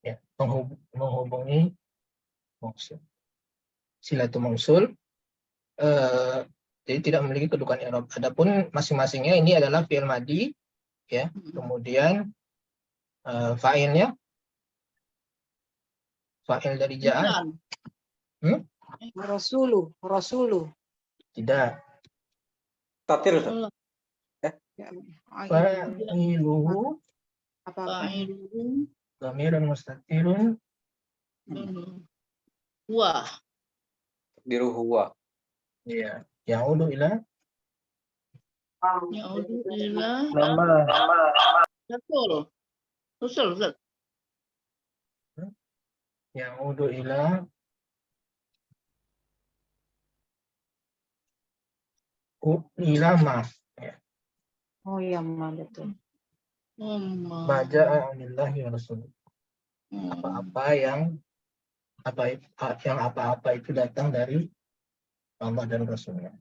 Ya, menghubungi mausul. Silatul mausul jadi tidak memiliki kedudukan i'rab. Adapun masing-masingnya ini adalah fi'il madi ya. Kemudian fa'ilnya fa'il dari ja'a. Rasulu. Tidak. Tatil. Fa'iluhu Fa'iluhu. dhamirun mustatirun Wah. Biru huwa. ya ya'udu ila Ya'udu ila nama Rasul. Rasul. ya'udu ila ma Oh iya, Ma, betul. maja'a anillahi wa rasul. Apa-apa yang apa-apa itu datang dari Allah dan Rasulnya.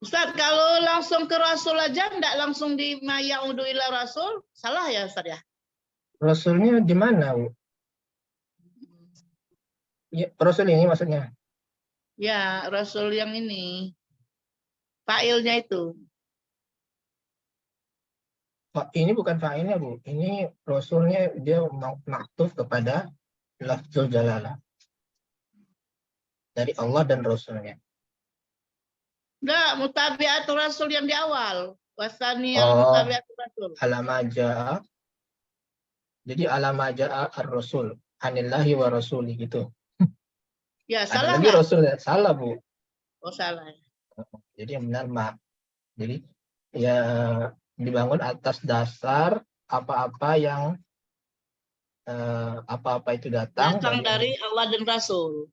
Ustaz, kalau langsung ke Rasul aja, enggak langsung di Mayaudu ila Rasul, salah ya Ustaz ya? Rasulnya di mana, Bu? Ya, Rasul ini maksudnya. Ya, Rasul yang ini. Fa'ilnya itu. Ini bukan fa'ilnya, Bu. Ini Rasulnya dia maktuf kepada lafzul jalalah. Dari Allah dan Rasulnya. Enggak, mutabi'atul Rasul yang di awal. Wasani yang Oh, mutabi'atul Rasul. alamaja'a. Jadi alamaja'a ar-rasul. Anillahi wa rasuli gitu. Ya, Ada salah lagi nggak? Rasul ya? Salah, Bu. Oh, salah. Jadi yang benar ma. Jadi ya dibangun atas dasar apa-apa yang apa-apa itu datang dari Allah dan Rasul.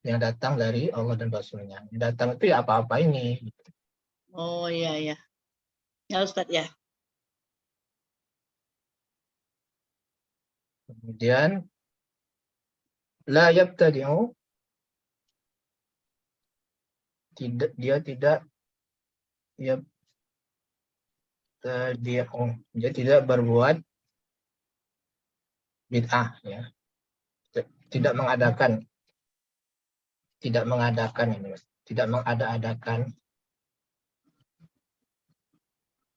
Yang datang dari Allah dan Rasulnya. Yang datang itu ya apa-apa ini. Oh, iya, iya. Ya, Ustaz, ya. Kemudian la yabtadi'u, dia tidak berbuat bid'ah ya. Tidak mengadakan ini, Mas. Tidak mengada-adakan.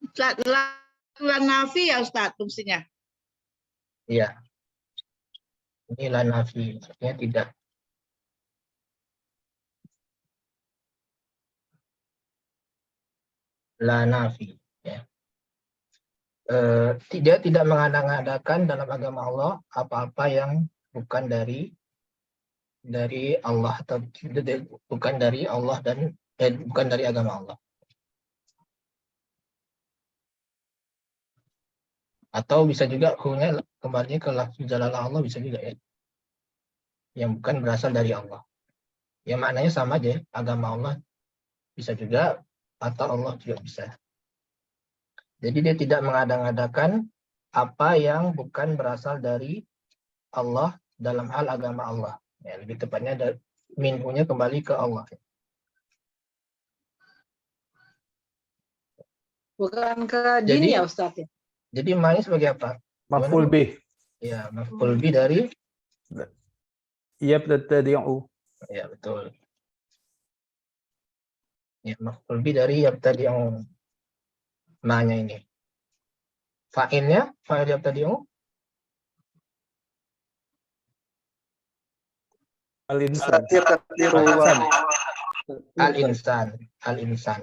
Ustaz, la nafi ya Ustaz fungsinya. Iya. Ini la nafi, artinya tidak. La nafi ya. Dia tidak mengada-adakan dalam agama Allah apa-apa yang bukan dari dari Allah atau bukan dari Allah dan bukan dari agama Allah. Atau bisa juga hukumnya kembali ke lafzul jalalah Allah, bisa juga ya. Yang bukan berasal dari Allah. Ya maknanya sama aja, agama Allah bisa juga atau Allah juga bisa. Jadi dia tidak mengadang-adakan apa yang bukan berasal dari Allah dalam hal agama Allah. Ya, lebih tepatnya minhunya kembali ke Allah. Bukan ke din Jadi ya Ustadz ya? Jadi ma'nya sebagai apa? Maf'ul bih. Ya, maf'ul bih dari Yabtadi'u. ya betul. Ya, maf'ul bih dari yabtadi'u. Ma'nya ini. Fa'ilnya, fa'il yabtadi'u. Al-insan. Al-insan. Al-insan.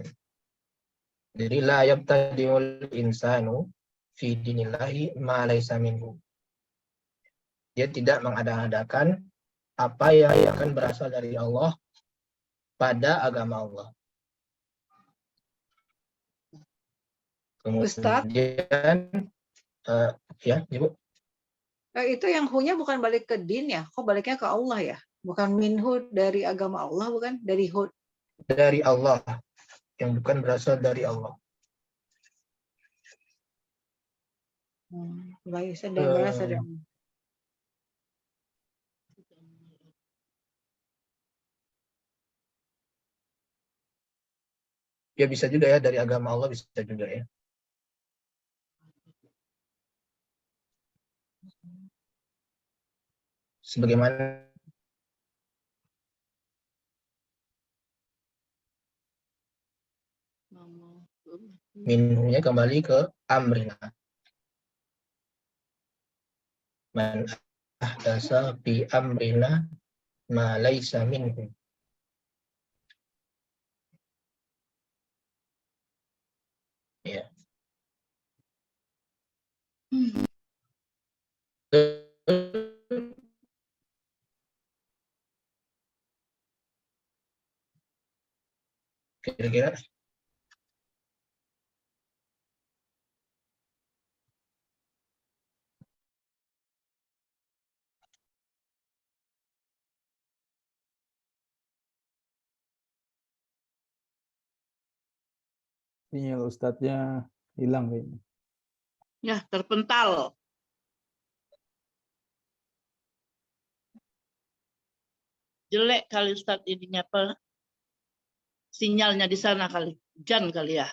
Jadi la yabtadi'ul insanu fi dinillahi ma laysa minhu. Dia tidak mengada-adakan apa yang akan berasal dari Allah pada agama Allah. Kemudian ya, Ibu. Itu yang hu-nya bukan balik ke din ya? Kok baliknya ke Allah ya? Bukan minhu dari agama Allah, bukan? Dari hu. Dari Allah. Yang bukan berasal dari Allah. Baik, saya berasal dari Allah. Ya bisa juga ya, dari agama Allah bisa juga ya. Sebagaimana minhunya kembali ke amrina. Man ahdasa fi amrina ma laysa minhu. Ya. Kira-kira Sinyal Ustadznya hilang kayaknya. Ya, terpental. Jelek kali Ustadz ininya apa? Sinyalnya di sana kali. Hujan kali ya.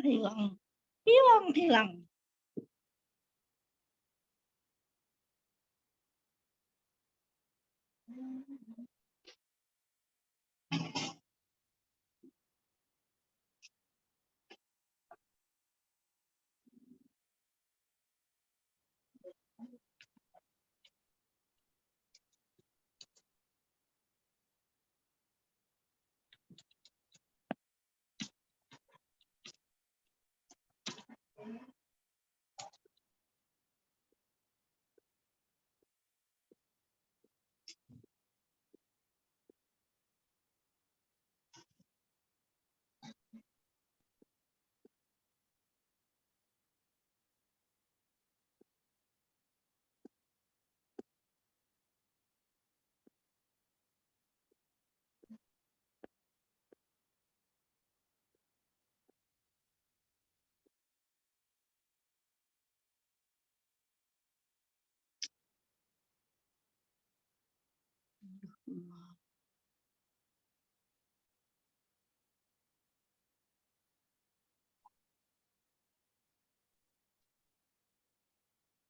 Hilang. Hilang.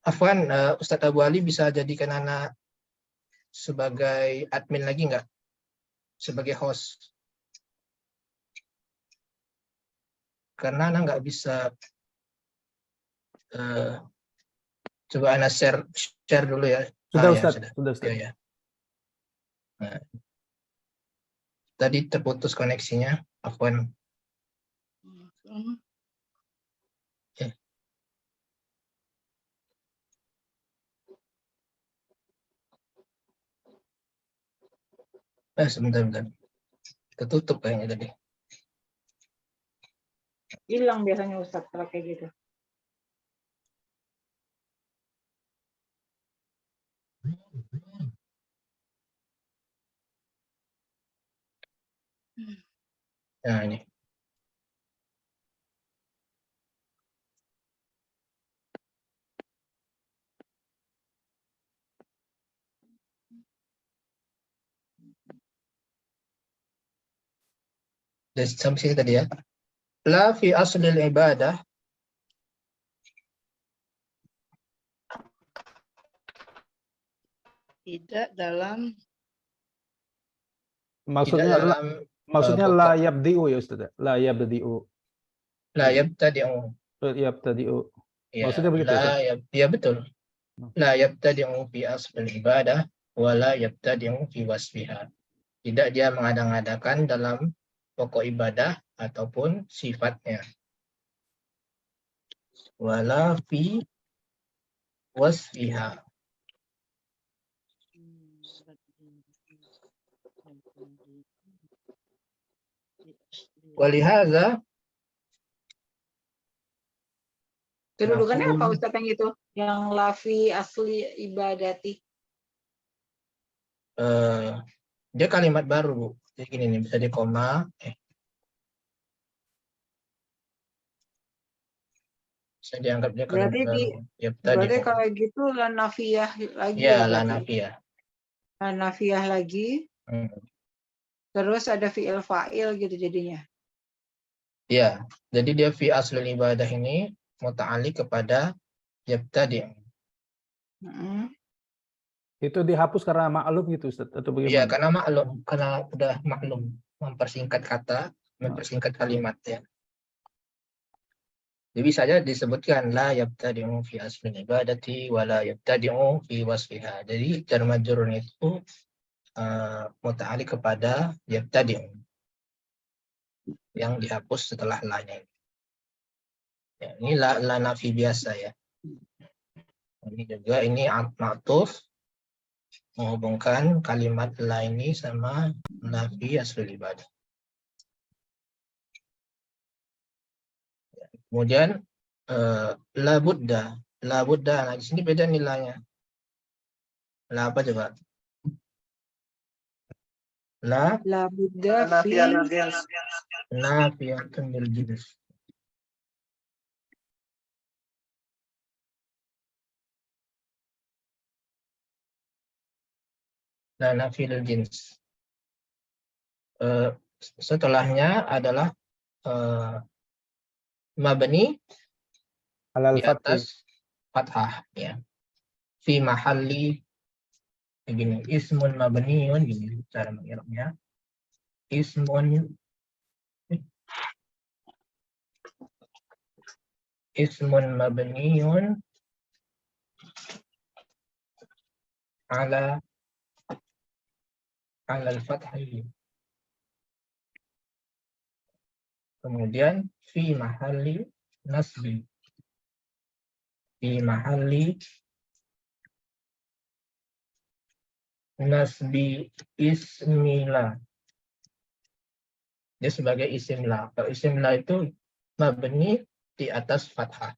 Afwan, Ustadz Abu Ali bisa jadikan anak sebagai admin lagi nggak? Sebagai host. Karena anak nggak bisa. Coba anak share dulu ya. Sudah Ya, Ustadz. Sudah Ustadz. Ya. Nah. Tadi terputus koneksinya. Afwan. Sebentar. Ketutup kayaknya tadi. Hilang biasanya Ustadz kalau kayak gitu. Nah, ini. Dari sampai sini tadi ya. La fi aslil ibadah. Tidak dalam Maksudnya Tidak dalam maksudnya pokok. la yabdi'u ya Ustaz. La yabdi'u. La yabtadi'u. Yabtadi'u. Ya, Maksudnya begitu la Ustaz. ya betul. La yabtadi'u fi aslil ibadah wa la yabtadi'u fi wasfiha. Tidak dia mengada-ngadakan dalam pokok ibadah ataupun sifatnya. Wala fi wasfiha. Walihaza Kedudukannya apa naqul, Ustadz yang itu? Yang lafi asli ibadati. dia kalimat baru, Bu. Jadi gini nih, bisa di koma. Bisa dianggap dia kalimat Berarti baru. berarti kalau gitu la nafiyah lagi Ya, ya la berarti. nafiyah. La nafiyah lagi. Terus ada fi'il fa'il gitu jadinya. Ya, jadi dia fi aslul ibadah ini muta'alliq kepada yabtadi'. Itu dihapus karena maklum gitu Ustaz atau Iya, bagaimana? karena maklum, karena udah maklum, mempersingkat kata, mempersingkat kalimat ya. Jadi bisa aja disebutkan la yabtadi'u fi aslil ibadati wa la yabtadi'u fi wasfiha. Jadi jar majrur itu muta'alliq kepada yabtadi'u yang dihapus setelah la-nya. Ya, ini la nafi biasa ya. Ini juga ini ma'tuf menghubungkan kalimat la ini sama nafi aslul ibadah. Kemudian la budda. Nah di sini beda nilainya. La apa coba? La budda fi nafiyatun lil jins. La nafi lil jins. Setelahnya adalah mabni Alal di fathi. atas fathah ya. Fi mahalli begini, ismun mabniun gini cara mengirapnya. Ismun mabniun ala al-fathi. Kemudian fi mahalli nasbi. Fi mahalli nasbi ismila. Dia sebagai isimla. Kalau isimla itu mabni di atas fathah.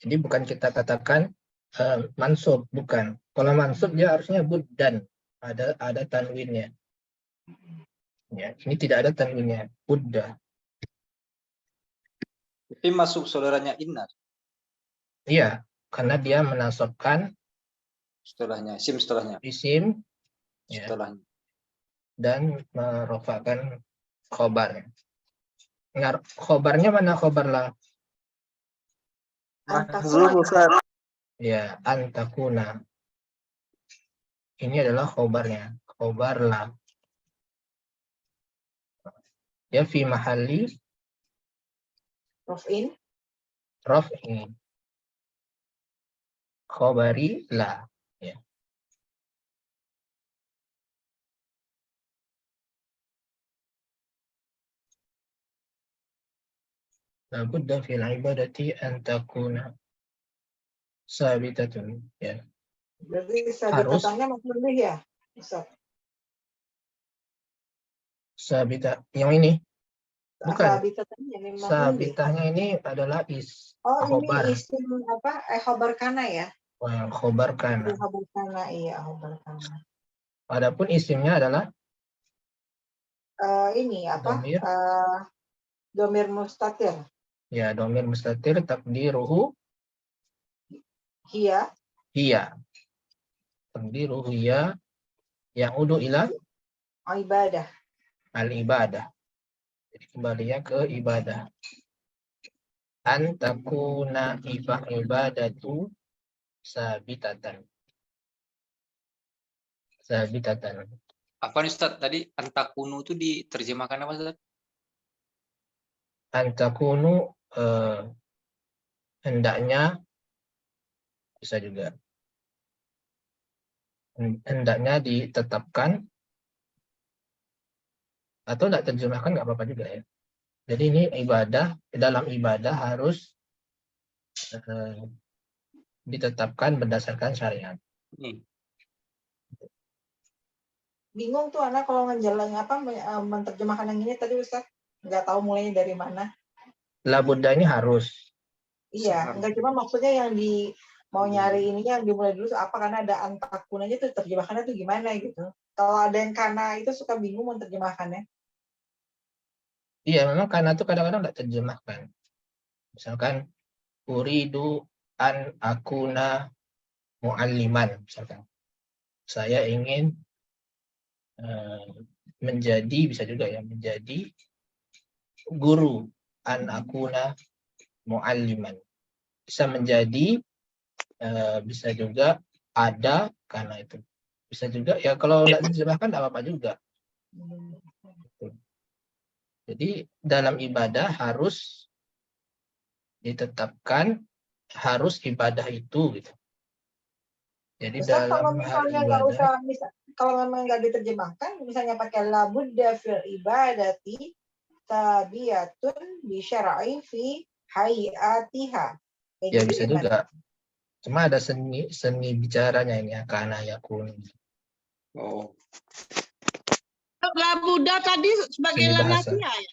Jadi bukan kita katakan mansub, bukan. Kalau mansub dia harusnya buddan, ada tanwinnya. Ya, ini tidak ada tanwinnya, budda. Tapi masuk saudaranya inna Iya, karena dia menasabkan setelahnya, isim setelahnya. isim ya, Setelahnya. dan merofakkan khobar. Nah, khobarnya mana khobar lah? Ya, antakuna. Ini adalah khobarnya. Khobar la. Ya, fi mahalli raf'in. Khobari la. Ya. La budda fil ibadati an takuna sabitatun. Ya. Berarti Harus sabitatannya masih lebih ya, Ustaz? sabita. Yang ini bukan. Sabitatannya yang memang lebih. Sabitahnya ini adalah Oh, ini khobar. isim apa? Khobar kana ya? Khobar kana. Khobar kana, iya, khobar kana. Adapun isimnya adalah Ini apa? domir. Domir mustatir. Ya, domir mustatir takdiruhu Hiya. hiya. Takdiruhu hiya ya'udu ila Ibadah. al-ibadah. Jadi kembalinya ke ibadah. An takuna ibadatu sabitatan. Sabitatan. Apa nih Ustaz? Tadi antakunu itu diterjemahkan apa Ustaz? An takunu hendaknya bisa juga. Hendaknya ditetapkan atau tidak terjemahkan nggak apa-apa juga ya. Jadi ini ibadah, dalam ibadah harus ditetapkan berdasarkan syariat. Bingung tuh anak kalau ngejalanin apa menerjemahkan yang ini tadi Ustaz, nggak tahu mulainya dari mana. La budda ini harus. Iya, nggak cuma maksudnya yang mau nyari ininya yang dimulai dulu apa, karena ada antakunanya tuh terjemahannya tuh gimana gitu. Kalau ada yang kana itu suka bingung menerjemahkannya. Iya, memang karena itu kadang-kadang tidak terjemahkan. Misalkan uridu an akuna mu'alliman, misalkan. Saya ingin menjadi, bisa juga ya, menjadi guru. An akuna mu'alliman. Bisa menjadi, bisa juga ada karena itu. Bisa juga, ya kalau tidak diterjemahkan tidak apa-apa juga. Jadi dalam ibadah harus ditetapkan, harus ibadah itu gitu. Jadi Ustaz, kalau dalam hal misalnya nggak ibadah, usah, kalau memang nggak diterjemahkan, misalnya pakai la budda fil ibadati tabiyatun bi syar'i fi hayatiha. ya bisa juga. Cuma ada seni bicaranya ini, kana yakun. Oh. La Buddha tadi sebagai Seni la bahasa. nafiyah ya?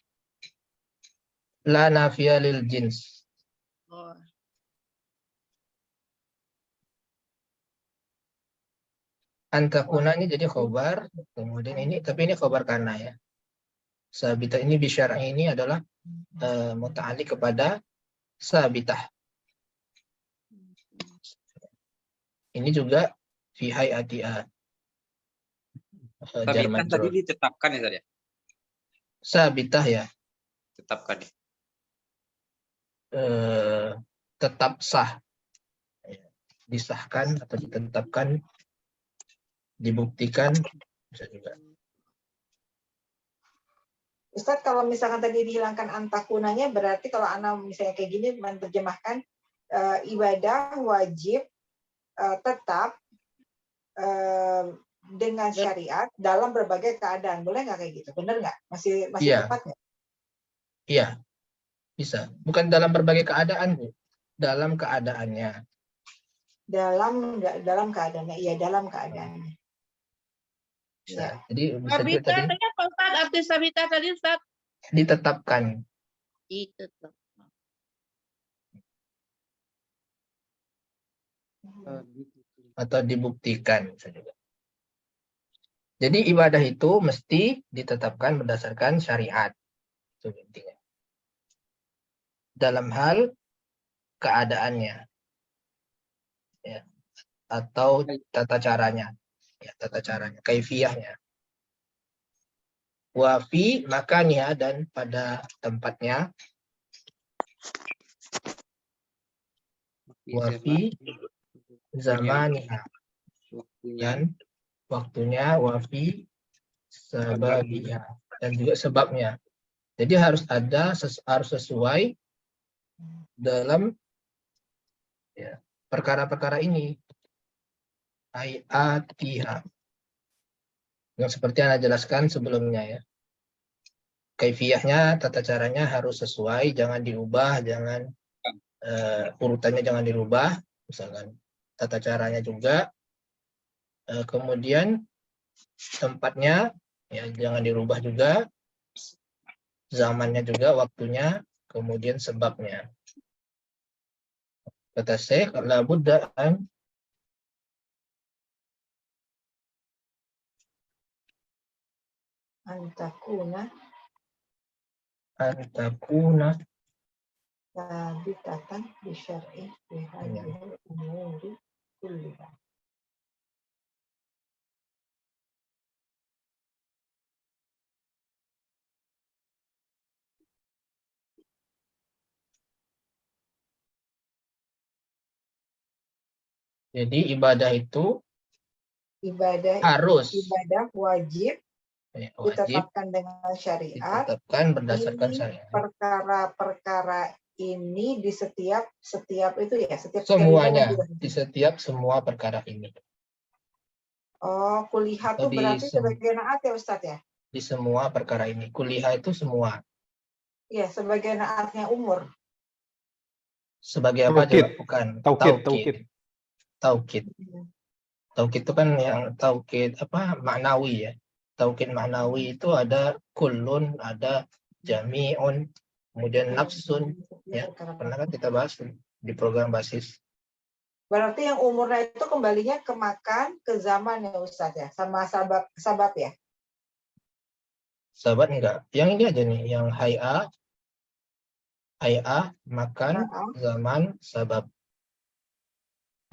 La nafiya lil jins. Oh. Antakuna ini jadi khobar, kemudian ini, tapi ini khobar kana ya. Sabitah ini bisyara ini adalah muta'alliq kepada sabitah. Ini juga fi hayatiha. Jar Sabitah tadi majrur. ditetapkan ya Ustaz ya? Sabitah ya. Tetapkan ya. Tetap sah. Disahkan atau ditetapkan, dibuktikan, bisa juga. Ustaz, kalau misalkan tadi dihilangkan antakunanya, berarti kalau anak misalnya kayak gini menerjemahkan ibadah wajib tetap dengan syariat dalam berbagai keadaan. Boleh nggak kayak gitu? Bener nggak? Masih Iya. tepat nggak? Iya, bisa. Bukan dalam berbagai keadaan, Bu. Dalam keadaannya. Dalam keadaannya. Iya, dalam keadaannya. Bisa. Jadi bisa juga Sabita tadi tadi apa Ustaz? Arti sabita tadi Ustaz? ditetapkan. Ditetapkan. Atau dibuktikan, bisa juga. Jadi ibadah itu mesti ditetapkan berdasarkan syariat. Itu intinya. Dalam hal keadaannya. Ya. Atau tata caranya. Ya, tata caranya, kaifiyahnya. Wafi makanya dan pada tempatnya. Wafi zamaniha. Dan waktunya, wafi sababiha. Dan juga sebabnya. Jadi harus sesuai dalam ya, perkara-perkara ini. Hayatiha. Yang seperti yang Anda jelaskan sebelumnya ya. kaifiyahnya, tata caranya harus sesuai, jangan diubah, jangan urutannya jangan dirubah, misalkan tata caranya juga, kemudian tempatnya ya jangan dirubah juga, zamannya juga, waktunya, kemudian sebabnya. Kata Syekh, la budda an Antakuna takuna sabitatan bisyar'i bihadihil umuri kulliha. jadi ibadah itu Ibadah harus ibadah wajib wajib ditetapkan dengan syariat. ditetapkan berdasarkan Ini syariat. perkara-perkara ini di setiap itu ya, setiap Semuanya, cerita di setiap semua perkara ini. Oh, kuliah Atau itu berarti sebagai naat ya Ustadz ya? Di semua perkara ini. Kuliah itu semua. Iya, sebagai naatnya umur. Sebagai apa Taukid. dilakukan? Taukid. Taukid. Taukid itu kan yang taukid apa maknawi ya. Taukid maknawi itu ada kullun, ada jami'un, kemudian nafsun. Ya, pernah kan kita bahas di program basis. Berarti yang umurnya itu kembalinya ke makan, ke zaman ya Ustadz ya, sama sabab ya? Sahabat enggak. Yang ini aja nih, yang hay'a, makan, zaman, sabab.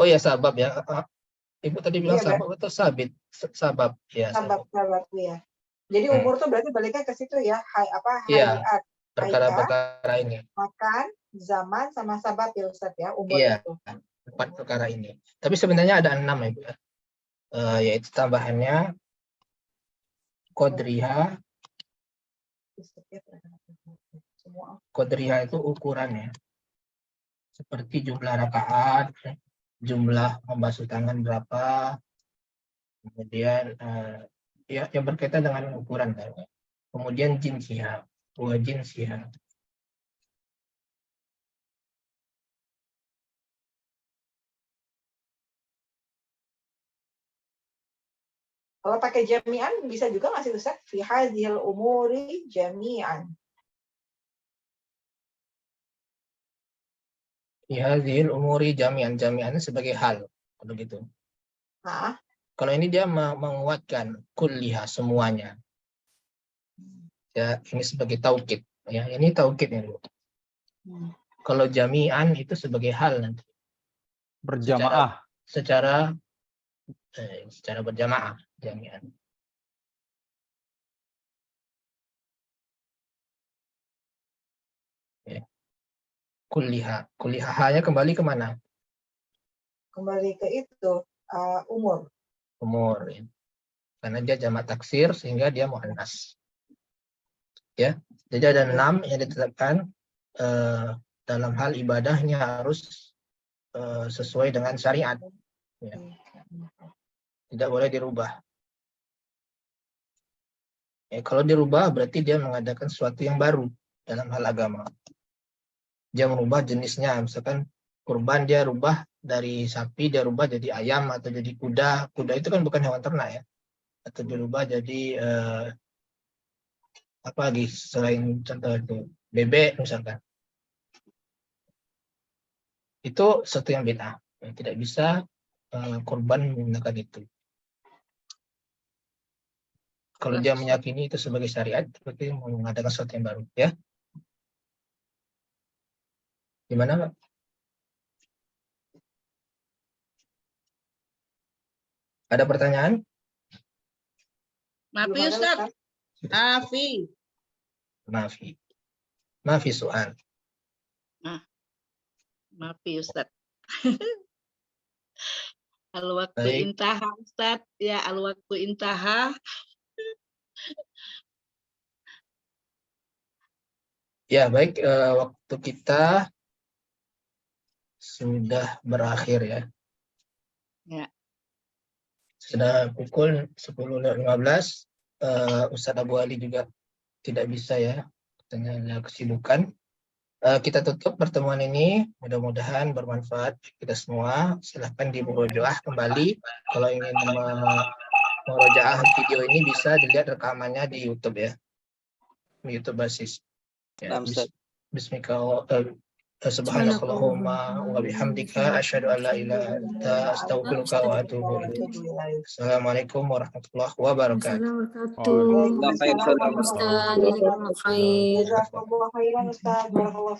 Oh ya sabab ya. Ibu tadi bilang Iya, sabab atau sabit? Sabab ya. sabab ya. Jadi umur tuh berarti baliknya ke situ ya, Iya, hayat, perkara-perkara ini. makan, zaman, sama sabab ya Ustadz ya, umur Iya, itu. 4 perkara ini. Tapi sebenarnya ada 6 ya, Bu. Yaitu tambahannya kodriha. Kodriha itu ukurannya. Seperti jumlah rakaat, jumlah membasuh tangan berapa, kemudian ya yang berkaitan dengan ukuran kan. Kemudian jinsiha, wa jinsiha. Kalau pakai jami'an bisa juga nggak sih Ustaz? Fi hadhil umuri jami'an. Fi hadhil umuri jami'an. Jami'an sebagai hal, begitu. Nah, kalau ini dia menguatkan kulliha semuanya. Ya, ini sebagai taukid. Ya, ini taukidnya dulu. Kalau jami'an itu sebagai hal nanti. Berjamaah. Secara berjamaah jami'an. Ya. Kuliah-nya kembali kemana? Kembali ke itu umur. Ya. Karena dia jamak taksir sehingga dia muannas. Ya, jadi ada 6 yang ditetapkan dalam hal ibadahnya harus sesuai dengan syariat. Ya. Tidak boleh dirubah. Ya, kalau dirubah berarti dia mengadakan sesuatu yang baru dalam hal agama. Dia merubah jenisnya, misalkan kurban dia rubah dari sapi, dia rubah jadi ayam atau jadi kuda. Kuda itu kan bukan hewan ternak ya. Atau dirubah jadi apa lagi selain contoh itu bebek misalkan. Itu sesuatu yang bid'ah. Tidak bisa kurban menggunakan itu. Kalau dia meyakini itu sebagai syariat, berarti mengadakan sesuatu yang baru, ya. Gimana, Pak? Ada pertanyaan? Maafi Ustaz. Maafi soal. Maafi Ustaz. Al-waktu intaha Ustaz. Ya, al-waktu intaha. Ya, baik. Waktu kita sudah berakhir ya. Ya. Sudah pukul 10.15. Ustadz Abu Ali juga tidak bisa ya, katanya ada kesibukan. Kita tutup pertemuan ini, mudah-mudahan bermanfaat kita semua. Silahkan dimurojaah kembali. Kalau ingin murojaah video ini bisa dilihat rekamannya di YouTube ya, di YouTube basis. Ya, Subhanakallahumma wa bihamdika asyhadu an la ilaha illa anta astaghfiruka wa atubu ilaik. Assalamualaikum warahmatullahi wabarakatuh. Waalaikumsalam warahmatullahi wabarakatuh. Ustaz, jazakallahu khair. Jazakallahu khairan Ustaz. Barakallahu